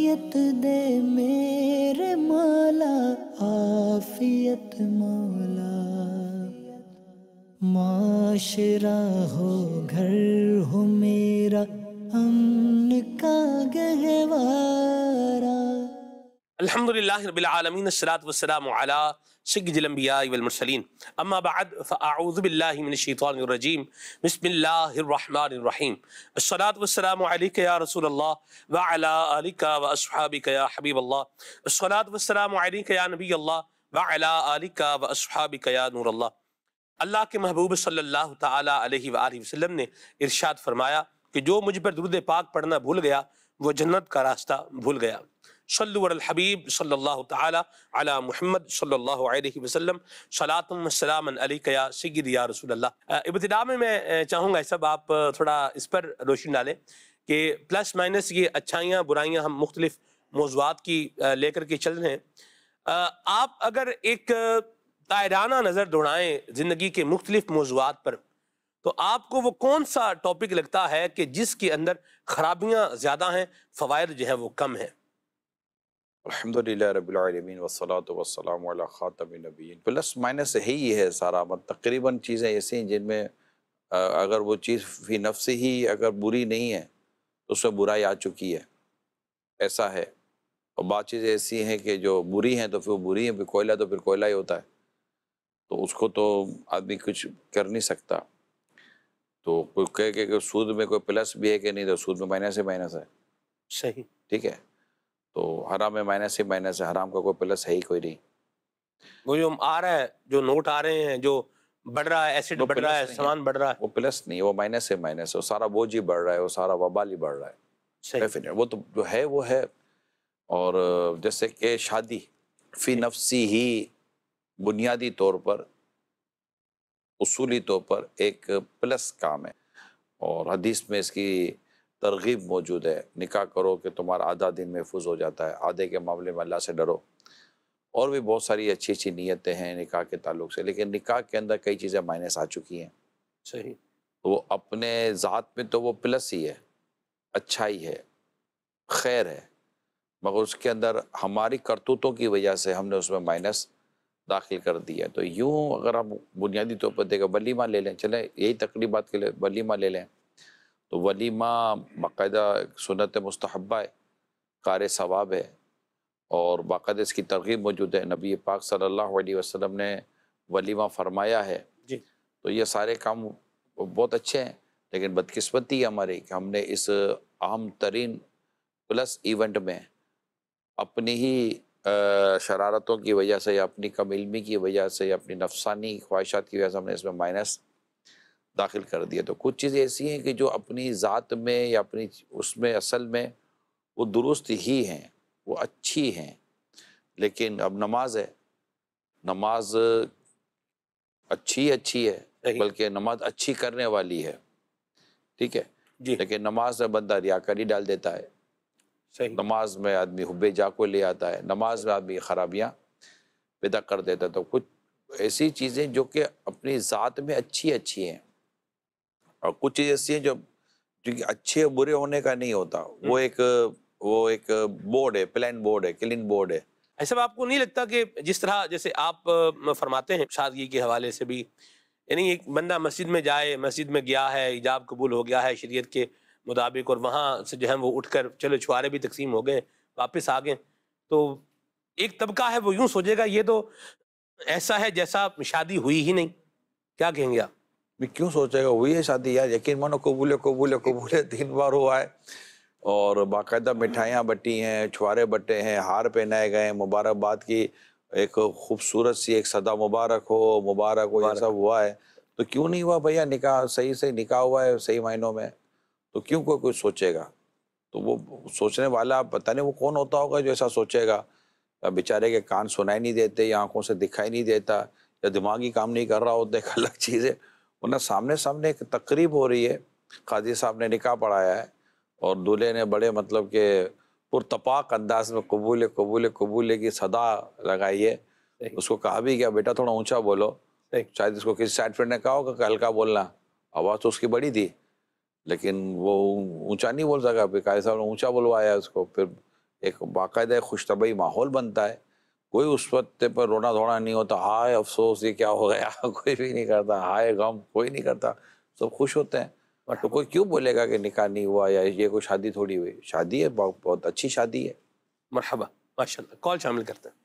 عافیت دے میرے مولا، عافیت مولا، معاشرہ ہو گھر ہو میرا امن کا گہوارہ۔ الحمدللہ رب العالمین، الصلاۃ والسلام علی سید الانبیاء والمرسلین، اما بعد فاعوذ باللہ من الشیطان الرجیم، بسم اللہ الرحمن الرحیم، الصلاۃ والسلام علیک یا رسول اللہ وعلی آلک واصحابک یا حبیب اللہ، الصلاۃ والسلام علیک یا نبی اللہ وعلی آلک واصحابک یا نور اللہ۔ اللہ کے محبوب صلی اللہ تعالی علیہ وآلہ وسلم نے ارشاد فرمایا کہ جو مجھ پر درود پاک پڑھنا بھول گیا وہ جنت کا راستہ بھول گیا۔ صلو علی الحبیب صلی اللہ تعالی علی محمد صلی اللہ علیہ وسلم، صلاۃ و سلام علیک یا سیدی یا رسول اللہ۔ ابتدا میں چاہوں گا صاحب آپ تھوڑا اس پر روشنی ڈالیں کہ پلس مائنس یہ اچھائیاں برائیاں ہم مختلف موضوعات کی لے کر کے چل رہے ہیں۔ آپ اگر ایک دائرانہ نظر دوڑائیں زندگی کے مختلف موضوعات پر تو آپ کو وہ کون سا ٹاپک لگتا ہے کہ جس کے اندر خرابیاں زیادہ ہیں، فوائد جو ہیں وہ کم ہیں؟ الحمدللہ رب العالمین والصلاة والسلام علی خاتم النبیین۔ پلس مائنس ہی ہے سارا، تقریباً چیزیں ایسی ہیں جن میں اگر وہ چیز فی نفس ہی اگر بری نہیں ہے تو اس میں برائی آ چکی ہے، ایسا ہے۔ اور بعض چیزیں ایسی ہیں کہ جو بری ہیں تو پھر وہ بری ہیں، پھر کوئلہ تو پھر کوئلہ ہی ہوتا ہے، تو اس کو تو آدمی کچھ کر نہیں سکتا۔ تو کوئی کہے کہ سود میں کوئی پلس بھی ہے کہ نہیں، تو سود میں مائنس ہی مائنس ہے، صحیح، ٹھیک ہے۔ تو حرام میں مائنس ہی مائنس ہے، حرام کا کوئی پلس ہے ہی کوئی نہیں۔ وہ جو آ رہا ہے، جو نوٹ آ رہے ہیں، جو بڑھ رہا ہے، ایسڈ وہ بڑھ رہا ہے، پلس نہیں سامان بڑھ رہا ہے، وہ پلس نہیں، وہ مائنس ہے مائنس ہے، وہ سارا بوجھ ہی بڑھ رہا ہے، وہ سارا وبال ہی بڑھ رہا ہے، صحیح، ڈیفینیٹ وہ تو جو ہے وہ ہے۔ اور جیسے کہ شادی فی نفسی ہی بنیادی طور پر، اصولی طور پر ایک پلس کام ہے، اور حدیث میں اس کی ترغیب موجود ہے، نکاح کرو کہ تمہارا آدھا دن محفوظ ہو جاتا ہے، آدھے کے معاملے میں اللہ سے ڈرو۔ اور بھی بہت ساری اچھی اچھی نیتیں ہیں نکاح کے تعلق سے، لیکن نکاح کے اندر کئی چیزیں مائنس آ چکی ہیں۔ صحیح، وہ اپنے ذات میں تو وہ پلس ہی ہے، اچھائی ہے، خیر ہے، مگر اس کے اندر ہماری کرتوتوں کی وجہ سے ہم نے اس میں مائنس داخل کر دیا۔ تو یوں اگر ہم بنیادی طور پر دیکھیں، ولیمہ لے لیں، چلیں یہی تقریبات کے لیے ولیمہ لے لیں، تو ولیمہ باقاعدہ سنت مستحبہ ہے، کار ثواب ہے، اور باقاعدہ اس کی ترغیب موجود ہے، نبی پاک صلی اللہ علیہ وسلم نے ولیمہ فرمایا ہے۔ جی، تو یہ سارے کام بہت اچھے ہیں، لیکن بدقسمتی ہماری کہ ہم نے اس اہم ترین پلس ایونٹ میں اپنی ہی شرارتوں کی وجہ سے یا اپنی کم علمی کی وجہ سے یا اپنی نفسانی خواہشات کی وجہ سے ہم نے اس میں مائنس داخل کر دیا۔ تو کچھ چیزیں ایسی ہیں کہ جو اپنی ذات میں یا اپنی اس میں اصل میں وہ درست ہی ہیں، وہ اچھی ہیں، لیکن اب نماز ہے، نماز اچھی ہے، صحیح، بلکہ نماز اچھی کرنے والی ہے، ٹھیک ہے، جی، لیکن نماز میں بندہ ریاکاری ڈال دیتا ہے، صحیح، نماز میں آدمی حب جا کو لے آتا ہے، نماز میں آدمی خرابیاں پیدا کر دیتا ہے۔ تو کچھ ایسی چیزیں جو کہ اپنی ذات میں اچھی ہیں، اور کچھ چیزیں ایسی ہیں جو کہ اچھے اور برے ہونے کا نہیں ہوتا، وہ ایک بورڈ ہے، پلین بورڈ ہے، کلین بورڈ ہے۔ ایسا آپ کو نہیں لگتا کہ جس طرح جیسے آپ فرماتے ہیں شادی کے حوالے سے بھی، یعنی ایک بندہ مسجد میں جائے، مسجد میں گیا ہے، حجاب قبول ہو گیا ہے شریعت کے مطابق، اور وہاں سے جو ہے وہ اٹھ کر چلو چھوارے بھی تقسیم ہو گئے، واپس آ گئے، تو ایک طبقہ ہے وہ یوں سوچے گا یہ تو ایسا ہے جیسا شادی ہوئی ہی نہیں۔ کیا کہیں گے آپ؟ میں کیوں سوچے گا ہوئی ہے شادی یار، یقین مانو قبول ہے 3 بار ہوا ہے، اور باقاعدہ مٹھائیاں بٹی ہیں، چھوارے بٹے ہیں، ہار پہنائے گئے ہیں، مبارکباد کی ایک خوبصورت سی ایک صدا مبارک ہو یہ سب ہوا ہے۔ تو کیوں نہیں ہوا بھیا نکاح، صحیح نکاح ہوا ہے صحیح معنوں میں، تو کیوں کوئی سوچے گا؟ تو وہ سوچنے والا پتہ نہیں وہ کون ہوتا ہوگا جو ایسا سوچے گا، بیچارے کے کان سنائی نہیں دیتے یا آنکھوں سے دکھائی نہیں دیتا یا دماغی کام نہیں کر رہا ہوتا، ایک الگ چیز ہے، ورنہ سامنے ایک تقریب ہو رہی ہے، قاضی صاحب نے نکاح پڑھایا ہے اور دولہے نے بڑے مطلب کہ پرتپاک انداز میں قبول کی صدا لگائی ہے، اس کو کہا بھی کیا بیٹا تھوڑا اونچا بولو، شاید اس کو کسی سائڈ فرینڈ نے کہا ہوگا کہ ہلکا بولنا، آواز تو اس کی بڑی تھی لیکن وہ اونچا نہیں بول سکا، پھر قاضی صاحب نے اونچا بلوایا اس کو، پھر ایک باقاعدہ خوش طبعی ماحول بنتا ہے. کوئی اس وقت پر رونا دھونا نہیں ہوتا، ہائے افسوس یہ کیا ہو گیا کوئی بھی نہیں کرتا، ہائے غم کوئی نہیں کرتا، سب خوش ہوتے ہیں. تو کوئی کیوں بولے گا کہ نکاح نہیں ہوا یا یہ کوئی شادی تھوڑی ہوئی؟ شادی ہے، بہت اچھی شادی ہے. مرحبا، ماشاء اللہ. کال شامل کرتے ہیں.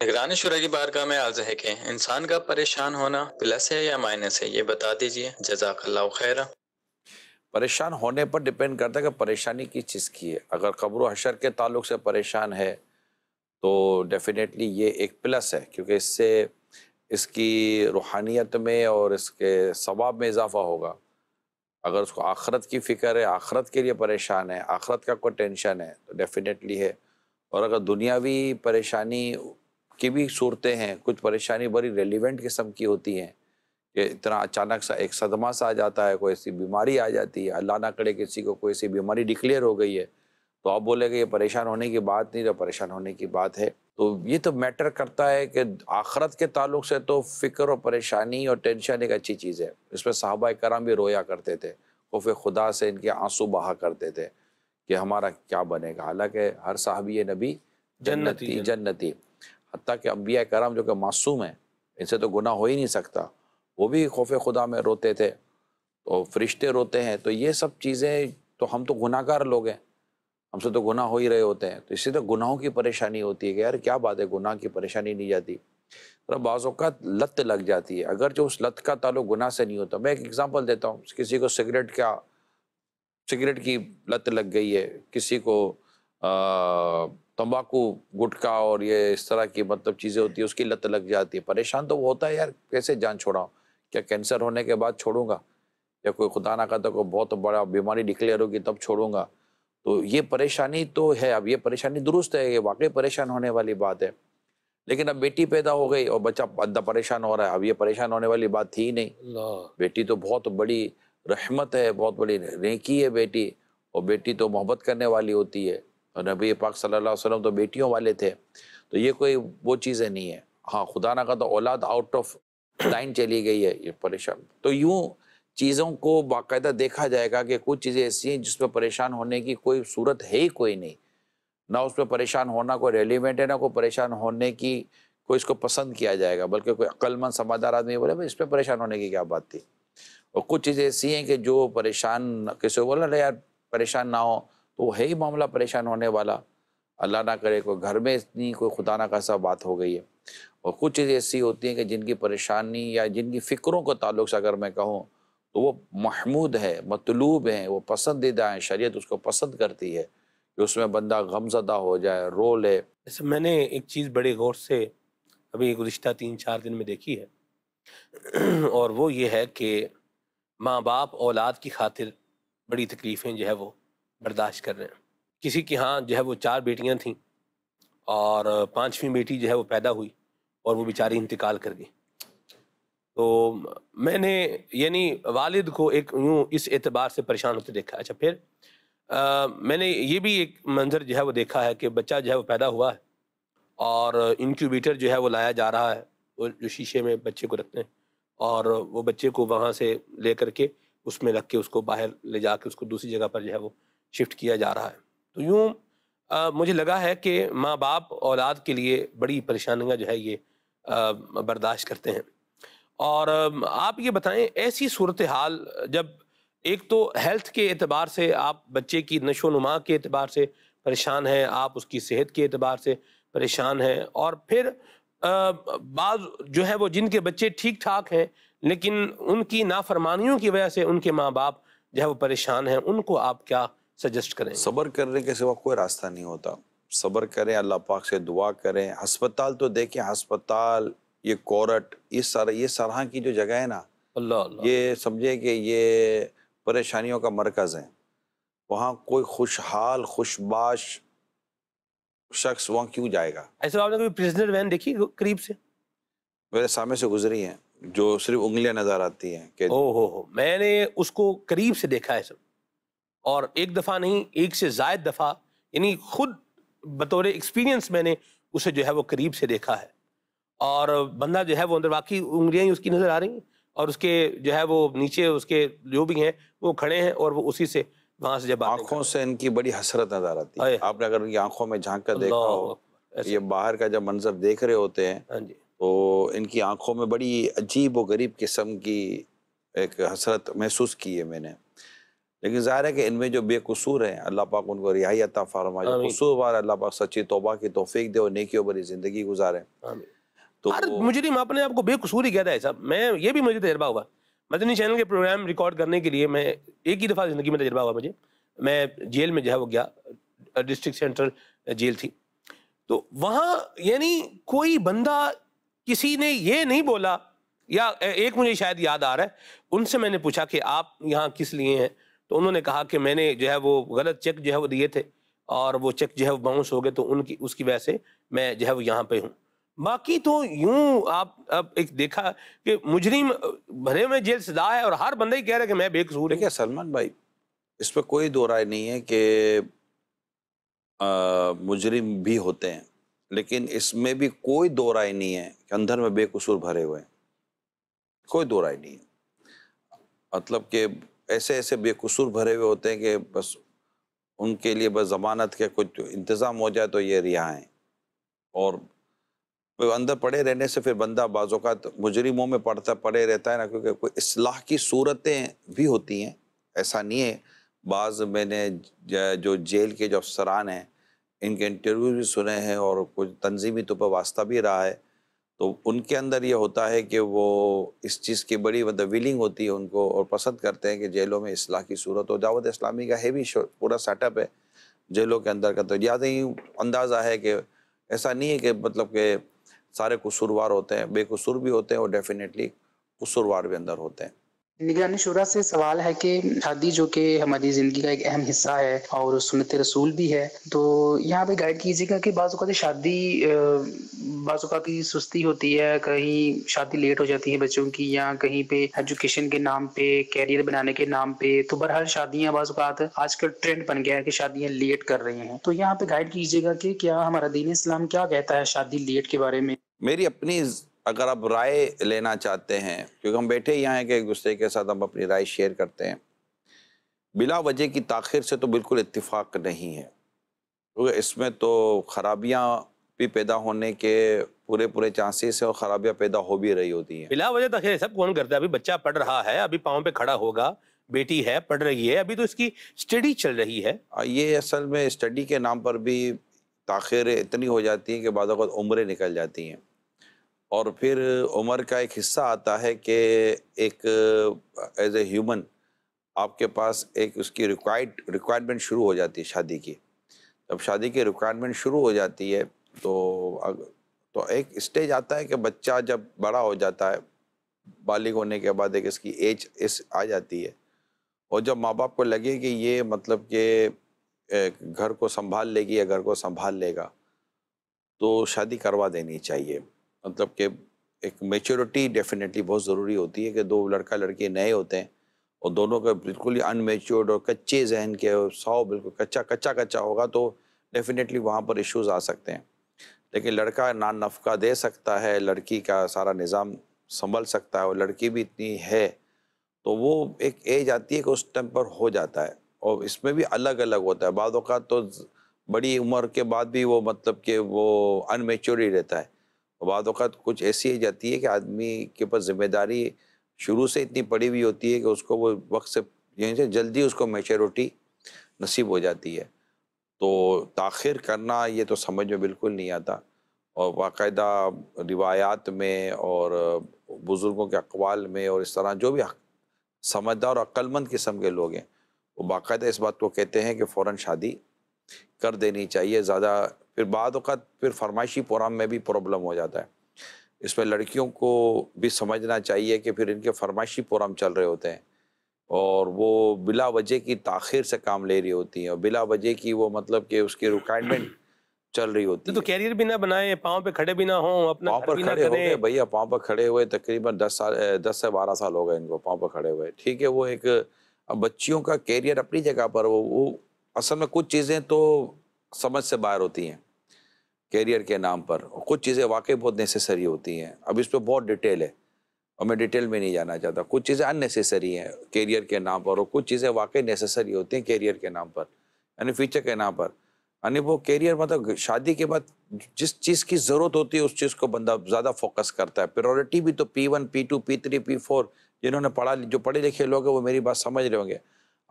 نگران شورا کی بارگاہ میں عرض ہے کہ انسان کا پریشان ہونا پلس ہے یا مائنس ہے، یہ بتا دیجئے، جزاک اللہ خیرہ. پریشان ہونے پر ڈیپینڈ کرتا ہے کہ پریشانی کس چیز کی ہے. اگر قبر و حشر کے تعلق سے پریشان ہے تو ڈیفینیٹلی یہ ایک پلس ہے، کیونکہ اس سے اس کی روحانیت میں اور اس کے ثواب میں اضافہ ہوگا. اگر اس کو آخرت کی فکر ہے، آخرت کے لیے پریشان ہے، آخرت کا کوئی ٹینشن ہے تو ڈیفینیٹلی ہے. اور اگر دنیاوی پریشانی کی بھی صورتیں ہیں، کچھ پریشانی بڑی ریلیونٹ قسم کی ہوتی ہیں کہ اتنا اچانک سا ایک صدمہ سا آ جاتا ہے، کوئی ایسی بیماری آ جاتی ہے، اللہ نہ کرے کسی کو کوئی ایسی بیماری ڈکلیئر ہو گئی ہے، تو آپ بولے کہ یہ پریشان ہونے کی بات نہیں، تو پریشان ہونے کی بات ہے. تو یہ تو میٹر کرتا ہے کہ آخرت کے تعلق سے تو فکر و پریشانی اور ٹینشن ایک اچھی چیز ہے. اس میں صحابہ کرام بھی رویا کرتے تھے، خوف خدا سے ان کے آنسو بہا کرتے تھے کہ ہمارا کیا بنے گا. حالانکہ ہر صحابی نبی جنتی جنتی، حتیٰ کہ انبیاء کرام جو کہ معصوم ہیں، ان سے تو گناہ ہو ہی نہیں سکتا، وہ بھی خوف خدا میں روتے تھے. تو فرشتے روتے ہیں، تو یہ سب چیزیں، تو ہم تو گناہ گار لوگ ہیں، ہم سے تو گناہ ہو ہی رہے ہوتے ہیں. تو اسی طرح گناہوں کی پریشانی ہوتی ہے کہ یار کیا بات ہے، گناہ کی پریشانی نہیں جاتی. بعض اوقات لت لگ جاتی ہے، اگر جو اس لت کا تعلق گناہ سے نہیں ہوتا. میں ایک ایگزامپل دیتا ہوں، کسی کو سگریٹ کی لت لگ گئی ہے، کسی کو تمباکو گٹکا اور یہ اس طرح کی مطلب چیزیں ہوتی ہیں اس کی لت لگ جاتی ہے. پریشان تو وہ ہوتا ہے، یار کیسے جان چھوڑاؤں، کیا کینسر ہونے کے بعد چھوڑوں گا، یا کوئی خدا نہ خواستہ کوئی بہت بڑا بیماری ڈکلیئر ہوگی تب چھوڑوں گا. تو یہ پریشانی تو ہے. اب یہ پریشانی درست ہے، یہ واقعی پریشان ہونے والی بات ہے. لیکن اب بیٹی پیدا ہو گئی اور بچہ ادھا پریشان ہو رہا ہے، اب یہ پریشان ہونے والی بات تھی ہی نہیں. بیٹی تو بہت بڑی رحمت ہے، بہت بڑی نیکی ہے بیٹی، اور بیٹی تو محبت کرنے والی ہوتی ہے، اور نبی پاک صلی اللہ علیہ وسلم تو بیٹیوں والے تھے. تو یہ کوئی وہ چیزیں نہیں ہے. ہاں خدا نہ خواستہ اولاد آؤٹ آف لائن چلی گئی ہے، یہ پریشان. تو یوں چیزوں کو باقاعدہ دیکھا جائے گا کہ کچھ چیزیں ایسی ہیں جس پہ پریشان ہونے کی کوئی صورت ہے ہی کوئی نہیں، نہ اس پہ پریشان ہونا کوئی ریلیونٹ ہے، نہ کوئی پریشان ہونے کی کوئی اس کو پسند کیا جائے گا. بلکہ کوئی عقل مند سمجھدار آدمی بولے بھائی اس پہ پریشان ہونے کی کیا بات تھی. اور کچھ چیزیں ایسی ہیں کہ جو پریشان، کسی کو بولا نا یار پریشان نہ ہو، تو وہ ہے ہی معاملہ پریشان ہونے والا. اللہ نہ کرے کوئی گھر میں اتنی کوئی خدا نہ خواستہ بات ہو گئی ہے. اور کچھ چیزیں ایسی ہوتی ہیں کہ جن کی پریشانی یا جن کی فکروں کو تعلق سے اگر میں کہوں تو وہ محمود ہے، مطلوب ہیں، وہ پسندیدہ ہیں، شریعت اس کو پسند کرتی ہے کہ اس میں بندہ غمزدہ ہو جائے، رو لے. جیسے میں نے ایک چیز بڑے غور سے ابھی گزشتہ 3-4 دن میں دیکھی ہے، اور وہ یہ ہے کہ ماں باپ اولاد کی خاطر بڑی تکلیفیں جو ہے وہ برداشت کر رہے ہیں. کسی کے ہاں جو ہے وہ 4 بیٹیاں تھیں اور 5ویں بیٹی جو ہے وہ پیدا ہوئی اور وہ بیچاری انتقال کر گئی. تو میں نے یعنی والد کو ایک یوں اس اعتبار سے پریشان ہوتے دیکھا. اچھا پھر میں نے یہ بھی ایک منظر جو ہے وہ دیکھا ہے کہ بچہ جو ہے وہ پیدا ہوا ہے اور انکیوبیٹر جو ہے وہ لایا جا رہا ہے، وہ جو شیشے میں بچے کو رکھتے ہیں، اور وہ بچے کو وہاں سے لے کر کے اس میں رکھ کے اس کو باہر لے جا کے اس کو دوسری جگہ پر جو ہے وہ شفٹ کیا جا رہا ہے. تو یوں مجھے لگا ہے کہ ماں باپ اولاد کے لیے بڑی پریشانیاں جو ہے یہ برداشت کرتے ہیں. اور آپ یہ بتائیں ایسی صورتحال جب ایک تو ہیلتھ کے اعتبار سے آپ بچے کی نشو و نما کے اعتبار سے پریشان ہیں، آپ اس کی صحت کے اعتبار سے پریشان ہیں، اور پھر بعض جو ہے وہ جن کے بچے ٹھیک ٹھاک ہیں لیکن ان کی نافرمانیوں کی وجہ سے ان کے ماں باپ جو ہے وہ پریشان ہیں، ان کو آپ کیا سجسٹ کریں؟ صبر کرنے کے سوا کوئی راستہ نہیں ہوتا. صبر کریں، اللہ پاک سے دعا کریں. ہسپتال تو دیکھیں، ہسپتال، یہ کورٹ، یہ سرحاں کی جو جگہ ہے نا، اللہ اللہ، یہ سمجھے کہ یہ پریشانیوں کا مرکز ہے. وہاں کوئی خوشحال خوشباش شخص وہاں کیوں جائے گا؟ ایسے آپ نے کوئی پریزنر وین دیکھی قریب سے؟ میرے سامنے سے گزری ہیں جو صرف انگلیاں نظر آتی ہیں کہ ہو میں نے اس کو قریب سے دیکھا ہے سب، اور ایک دفعہ نہیں، ایک سے زائد دفعہ، یعنی خود بطور ایکسپیرینس میں نے اسے جو ہے وہ قریب سے دیکھا ہے. اور بندہ جو ہے وہ اندر واقعی انگلیاں ہی اس کی نظر آ رہی ہیں، اور اس کے جو ہے وہ نیچے اس کے جو بھی ہیں وہ کھڑے ہیں اور وہ اسی سے وہاں سے جب آنکھوں سے ان کی بڑی حسرت نظر آتی ہے. آپ نے اگر ان کی آنکھوں میں جھانک کر دیکھا ہو، یہ باہر کا جب منظر دیکھ رہے ہوتے ہیں ہاں جی تو ان کی آنکھوں میں بڑی عجیب و غریب قسم کی ایک حسرت محسوس کی ہے میں نے. لیکن ظاہر ہے کہ ان میں جو بے قصور ہیں اللہ پاک ان کو رہائی عطا فرمائے، جو آمین قصوروار اللہ پاک سچی توبہ کی توفیق دے اور نیکیوں بھری زندگی گزارے. آمین. تو ہر مجرم اپنے آپ کو بے قصور ہی کہتا ہے صاحب. میں یہ بھی مجھے تجربہ ہوا مدنی چینل کے پروگرام ریکارڈ کرنے کے لیے. میں ایک ہی دفعہ زندگی میں تجربہ ہوا مجھے. میں جیل میں جو ہے وہ گیا، ڈسٹرکٹ سینٹرل جیل تھی. تو وہاں یعنی کوئی بندہ کسی نے یہ نہیں بولا، یا ایک مجھے شاید یاد آ رہا ہے، ان سے میں نے پوچھا کہ آپ یہاں کس لیے ہیں؟ تو انہوں نے کہا کہ میں نے جو ہے وہ غلط چیک جو ہے وہ دیے تھے اور وہ چیک جو ہے وہ باؤنس ہو گئے، تو اس کی وجہ سے میں جو ہے وہ یہاں پہ ہوں. باقی تو یوں آپ اب ایک دیکھا کہ مجرم بھرے میں جیل سزا ہے اور ہر بندہ ہی کہہ رہا ہے کہ میں بے قصور ہوں. دیکھیں سلمان بھائی، اس پہ کوئی دو رائے نہیں ہے کہ مجرم بھی ہوتے ہیں، لیکن اس میں بھی کوئی دو رائے نہیں ہے کہ اندر میں بے قصور بھرے ہوئے ہیں. کوئی دو رائے نہیں ہے. مطلب کہ ایسے ایسے بے قصور بھرے ہوئے ہوتے ہیں کہ بس ان کے لیے بس ضمانت کے کچھ انتظام ہو جائے تو یہ رہا ہیں. اور اندر پڑے رہنے سے پھر بندہ بعض اوقات مجرموں میں پڑے رہتا ہے نا، کیونکہ کوئی اصلاح کی صورتیں بھی ہوتی ہیں. ایسا نہیں ہے. بعض میں نے جو جیل کے جو افسران ہیں ان کے انٹرویو بھی سنے ہیں اور کچھ تنظیمی طور پر واسطہ بھی رہا ہے، تو ان کے اندر یہ ہوتا ہے کہ وہ اس چیز کی بڑی مطلب ویلنگ ہوتی ہے ان کو، اور پسند کرتے ہیں کہ جیلوں میں اصلاح کی صورت ہو. دعوت اسلامی کا ہے بھی پورا سیٹ اپ ہے جیلوں کے اندر کا. تو زیادہ ہی اندازہ ہے کہ ایسا نہیں ہے کہ مطلب کہ سارے قصوروار ہوتے ہیں، بے قصور بھی ہوتے ہیں اور ڈیفینیٹلی قصوروار بھی اندر ہوتے ہیں. نگرانی شورا سے سوال ہے کہ شادی جو کہ ہماری زندگی کا ایک اہم حصہ ہے اور سنت رسول بھی ہے، تو یہاں پہ گائیڈ کیجیے گا کہ بعض اوقات شادی بعض اوقات کی سستی ہوتی ہے، کہیں شادی لیٹ ہو جاتی ہے بچوں کی، یا کہیں پہ ایجوکیشن کے نام پہ، کیریئر بنانے کے نام پہ. تو بہرحال شادیاں بعض اوقات آج کل ٹرینڈ بن گیا ہے کہ شادیاں لیٹ کر رہی ہیں. تو یہاں پہ گائیڈ کیجیے گا کہ کیا ہمارا دین اسلام کیا کہتا ہے شادی لیٹ کے بارے میں. میری اپنی اگر آپ رائے لینا چاہتے ہیں، کیونکہ ہم بیٹھے یہاں ہیں کہ ایک دوسرے کے ساتھ ہم اپنی رائے شیئر کرتے ہیں، بلا وجہ کی تاخیر سے تو بالکل اتفاق نہیں ہے. کیونکہ اس میں تو خرابیاں بھی پیدا ہونے کے پورے چانسز ہیں اور خرابیاں پیدا ہو بھی رہی ہوتی ہیں. بلا وجہ تاخیر سب کون کرتا ہے؟ ابھی بچہ پڑھ رہا ہے، ابھی پاؤں پہ کھڑا ہوگا، بیٹی ہے پڑھ رہی ہے، ابھی تو اس کی اسٹڈی چل رہی ہے. یہ اصل میں اسٹڈی کے نام پر بھی تاخیریں اتنی ہو جاتی ہیں کہ بعض اوقات عمریں نکل جاتی ہیں، اور پھر عمر کا ایک حصہ آتا ہے کہ ایک ایز اے ہیومن آپ کے پاس ایک اس کی ریکوائرمنٹ شروع ہو جاتی ہے شادی کی. جب شادی کی ریکوائرمنٹ شروع ہو جاتی ہے تو ایک اسٹیج آتا ہے کہ بچہ جب بڑا ہو جاتا ہے، بالغ ہونے کے بعد ایک اس کی ایج آ جاتی ہے، اور جب ماں باپ کو لگے کہ یہ مطلب کہ گھر کو سنبھال لے گی یا گھر کو سنبھال لے گا، تو شادی کروا دینی چاہیے. مطلب کہ ایک میچورٹی ڈیفینیٹلی بہت ضروری ہوتی ہے کہ دو لڑکا لڑکی نئے ہوتے ہیں اور دونوں کا بالکل ہی ان میچورڈ اور کچے ذہن کے، سو بالکل کچا ہوگا تو ڈیفینیٹلی وہاں پر ایشوز آ سکتے ہیں. لیکن لڑکا نان نفقہ دے سکتا ہے، لڑکی کا سارا نظام سنبھل سکتا ہے، اور لڑکی بھی اتنی ہے، تو وہ ایک ایج آتی ہے کہ اس ٹائم پر ہو جاتا ہے. اور اس میں بھی الگ الگ ہوتا ہے. بعض اوقات تو بڑی عمر کے بعد بھی وہ مطلب کہ وہ ان میچور ہی رہتا ہے. بعض اوقات کچھ ایسی ایج آتی ہے کہ آدمی کے پاس ذمہ داری شروع سے اتنی پڑی ہوئی ہوتی ہے کہ اس کو وہ وقت سے یعنی سے جلدی اس کو میچورٹی نصیب ہو جاتی ہے. تو تاخیر کرنا یہ تو سمجھ میں بالکل نہیں آتا، اور باقاعدہ روایات میں اور بزرگوں کے اقوال میں اور اس طرح جو بھی سمجھدار اور عقل مند قسم کے لوگ ہیں وہ باقاعدہ اس بات کو کہتے ہیں کہ فوراً شادی کر دینی چاہیے. زیادہ پھر بعض اوقات پھر فرمائشی پروگرام میں بھی پرابلم ہو جاتا ہے. اس میں لڑکیوں کو بھی سمجھنا چاہیے کہ پھر ان کے فرمائشی پروگرام چل رہے ہوتے ہیں اور وہ بلا وجہ کی تاخیر سے کام لے رہی ہوتی ہیں، اور بلا وجہ کی وہ مطلب کہ اس کی ریکوائرمنٹ چل رہی ہوتی ہے. تو کیریئر بھی نہ بنائیں، پاؤں پہ کھڑے بھی نہ ہوں، اپنا پاؤں گھر پر بھی نہ کھڑے ہو کریں. گئے بھیا، پاؤں پر کھڑے ہوئے تقریباً 10 سے 12 سال ہو گئے ان کو پاؤں پر کھڑے ہوئے. ٹھیک ہے، وہ ایک بچیوں کا کیریئر اپنی جگہ پر، وہ اصل میں کچھ چیزیں تو سمجھ سے باہر ہوتی ہیں کیریئر کے نام پر، کچھ چیزیں واقعی بہت نیسیسری ہوتی ہیں. اب اس پہ بہت ڈیٹیل ہے. اور میں ڈیٹیل میں نہیں جانا چاہتا. کچھ چیزیں ان نیسیسری ہیں کیریئر کے نام پر، اور کچھ چیزیں واقعی نیسیسری ہوتی ہیں کیریئر کے نام پر، یعنی فیوچر کے نام پر. یعنی وہ کیریئر مطلب شادی کے بعد جس چیز کی ضرورت ہوتی ہے اس چیز کو بندہ زیادہ فوکس کرتا ہے. پریورٹی بھی تو P1 P2 P3 P4 جنہوں نے جو پڑھے لکھے لوگ ہیں وہ میری بات سمجھ رہے ہوں گے.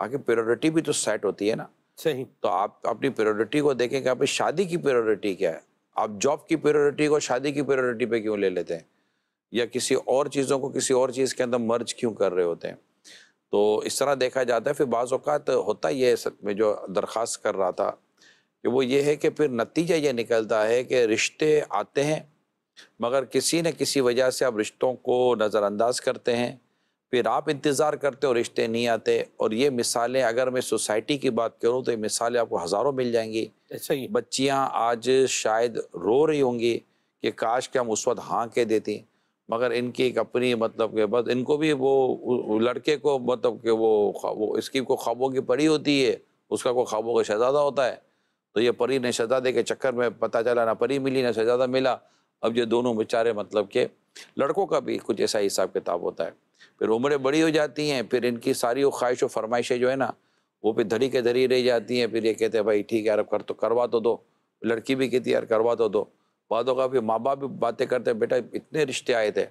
آگے پریورٹی بھی تو سیٹ ہوتی ہے نا. صحیح. تو آپ اپنی پریورٹی کو دیکھیں کہ آپ شادی کی پریورٹی کیا ہے. آپ جاب کی پریورٹی کو شادی کی پریورٹی پہ کیوں لے لیتے ہیں، یا کسی اور چیزوں کو کسی اور چیز کے اندر مرج کیوں کر رہے ہوتے ہیں. تو اس طرح دیکھا جاتا ہے. پھر بعض اوقات ہوتا یہ میں جو درخواست کر رہا تھا کہ وہ یہ ہے کہ پھر نتیجہ یہ نکلتا ہے کہ رشتے آتے ہیں مگر کسی نہ کسی وجہ سے آپ رشتوں کو نظر انداز کرتے ہیں، پھر آپ انتظار کرتے ہو رشتے نہیں آتے. اور یہ مثالیں اگر میں سوسائٹی کی بات کروں تو یہ مثالیں آپ کو ہزاروں مل جائیں گی. صحیح. بچیاں آج شاید رو رہی ہوں گی کہ کاش کہ ہم اس وقت ہاں کہہ دیتی، مگر ان کی ایک اپنی مطلب کہ بس ان کو بھی وہ لڑکے کو مطلب کہ وہ اس کی کو خوابوں کی پری ہوتی ہے، اس کا کوئی خوابوں کا شہزادہ ہوتا ہے. تو یہ پری نے شہزادے کے چکر میں پتہ چلا نہ پری ملی نہ شہزادہ ملا. اب یہ دونوں بیچارے مطلب کہ لڑکوں کا بھی کچھ ایسا حساب کتاب ہوتا ہے. پھر عمریں بڑی ہو جاتی ہیں، پھر ان کی ساری وہ خواہش و فرمائشیں جو ہے نا وہ پھر دھڑی کے دھڑی رہ جاتی ہیں. پھر یہ کہتے ہیں بھائی ٹھیک ہے یار اب کروا تو دو. لڑکی بھی کہتی ہے یار کروا تو دو. بعدوں کا پھر ماں باپ بھی باتیں کرتے ہیں بیٹا اتنے رشتے آئے تھے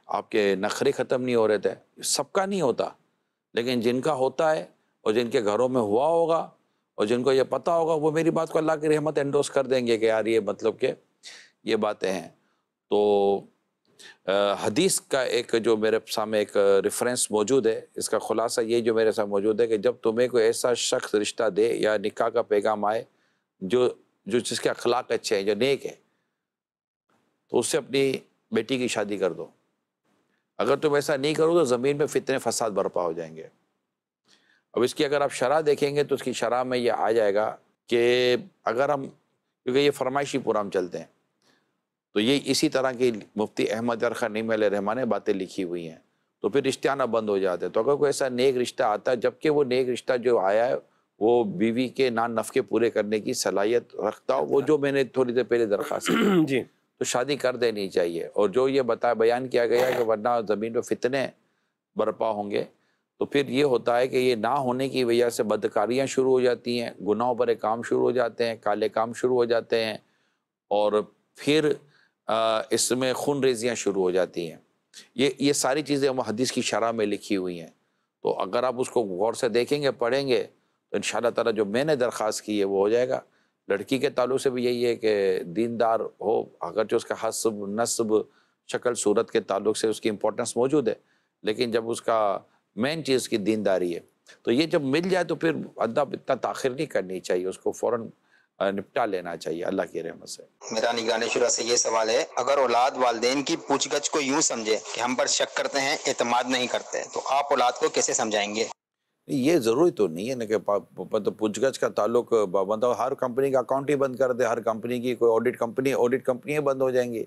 آپ کے نخرے ختم نہیں ہو رہے تھے. سب کا نہیں ہوتا، لیکن جن کا ہوتا ہے اور جن کے گھروں میں ہوا ہوگا اور جن کو یہ پتہ ہوگا وہ میری بات کو اللہ کی رحمت انڈوس کر دیں گے کہ یار یہ مطلب کہ یہ باتیں ہیں. تو حدیث کا ایک جو میرے سامنے ایک ریفرنس موجود ہے، اس کا خلاصہ یہ جو میرے سامنے موجود ہے کہ جب تمہیں کوئی ایسا شخص رشتہ دے یا نکاح کا پیغام آئے جو جس کے اخلاق اچھے ہیں، جو نیک ہے، تو اس سے اپنی بیٹی کی شادی کر دو. اگر تم ایسا نہیں کرو تو زمین میں فتنے فساد برپا ہو جائیں گے. اب اس کی اگر آپ شرح دیکھیں گے تو اس کی شرح میں یہ آ جائے گا کہ اگر ہم، کیونکہ یہ فرمائشی پورا چلتے ہیں، تو یہ اسی طرح کی مفتی احمد یار خان نعیم علیہ الرحمٰن نے باتیں لکھی ہوئی ہیں. تو پھر رشتے آنا بند ہو جاتے ہیں. تو اگر کوئی ایسا نیک رشتہ آتا ہے، جبکہ وہ نیک رشتہ جو آیا ہے وہ بیوی کے نان نفقے پورے کرنے کی صلاحیت رکھتا ہو، وہ جو میں نے تھوڑی دیر پہلے درخواست کی جی، تو شادی کر دینی چاہیے. اور جو یہ بیان کیا گیا ہے کہ ورنہ زمین پہ فتنے برپا ہوں گے، تو پھر یہ ہوتا ہے کہ یہ نہ ہونے کی وجہ سے بدکاریاں شروع ہو جاتی ہیں، گناہوں پر کام شروع ہو جاتے ہیں، کالے کام شروع ہو جاتے ہیں، اور پھر اس میں خون ریزیاں شروع ہو جاتی ہیں. یہ ساری چیزیں وہ حدیث کی شرح میں لکھی ہوئی ہیں. تو اگر آپ اس کو غور سے دیکھیں گے پڑھیں گے تو انشاءاللہ تعالیٰ جو میں نے درخواست کی ہے وہ ہو جائے گا. لڑکی کے تعلق سے بھی یہی ہے کہ دیندار ہو، اگرچہ اس کا حسب نسب شکل صورت کے تعلق سے اس کی امپورٹنس موجود ہے، لیکن جب اس کا مین چیز کی دینداری ہے تو یہ جب مل جائے تو پھر ادب اتنا تاخیر نہیں کرنی چاہیے، اس کو فوراً نپٹا لینا چاہیے اللہ کی رحمت سے. میرا نگران شورا سے یہ سوال ہے، اگر اولاد والدین کی پوچھ گچھ کو یوں سمجھے کہ ہم پر شک کرتے ہیں، اعتماد نہیں کرتے، تو آپ اولاد کو کیسے سمجھائیں گے؟ یہ ضروری تو نہیں ہے نا کہ پوچھ گچھ کا تعلق مطلب ہر کمپنی کا اکاؤنٹ ہی بند کر دے، ہر کمپنی کی کوئی آڈٹ کمپنیاں بند ہو جائیں گی.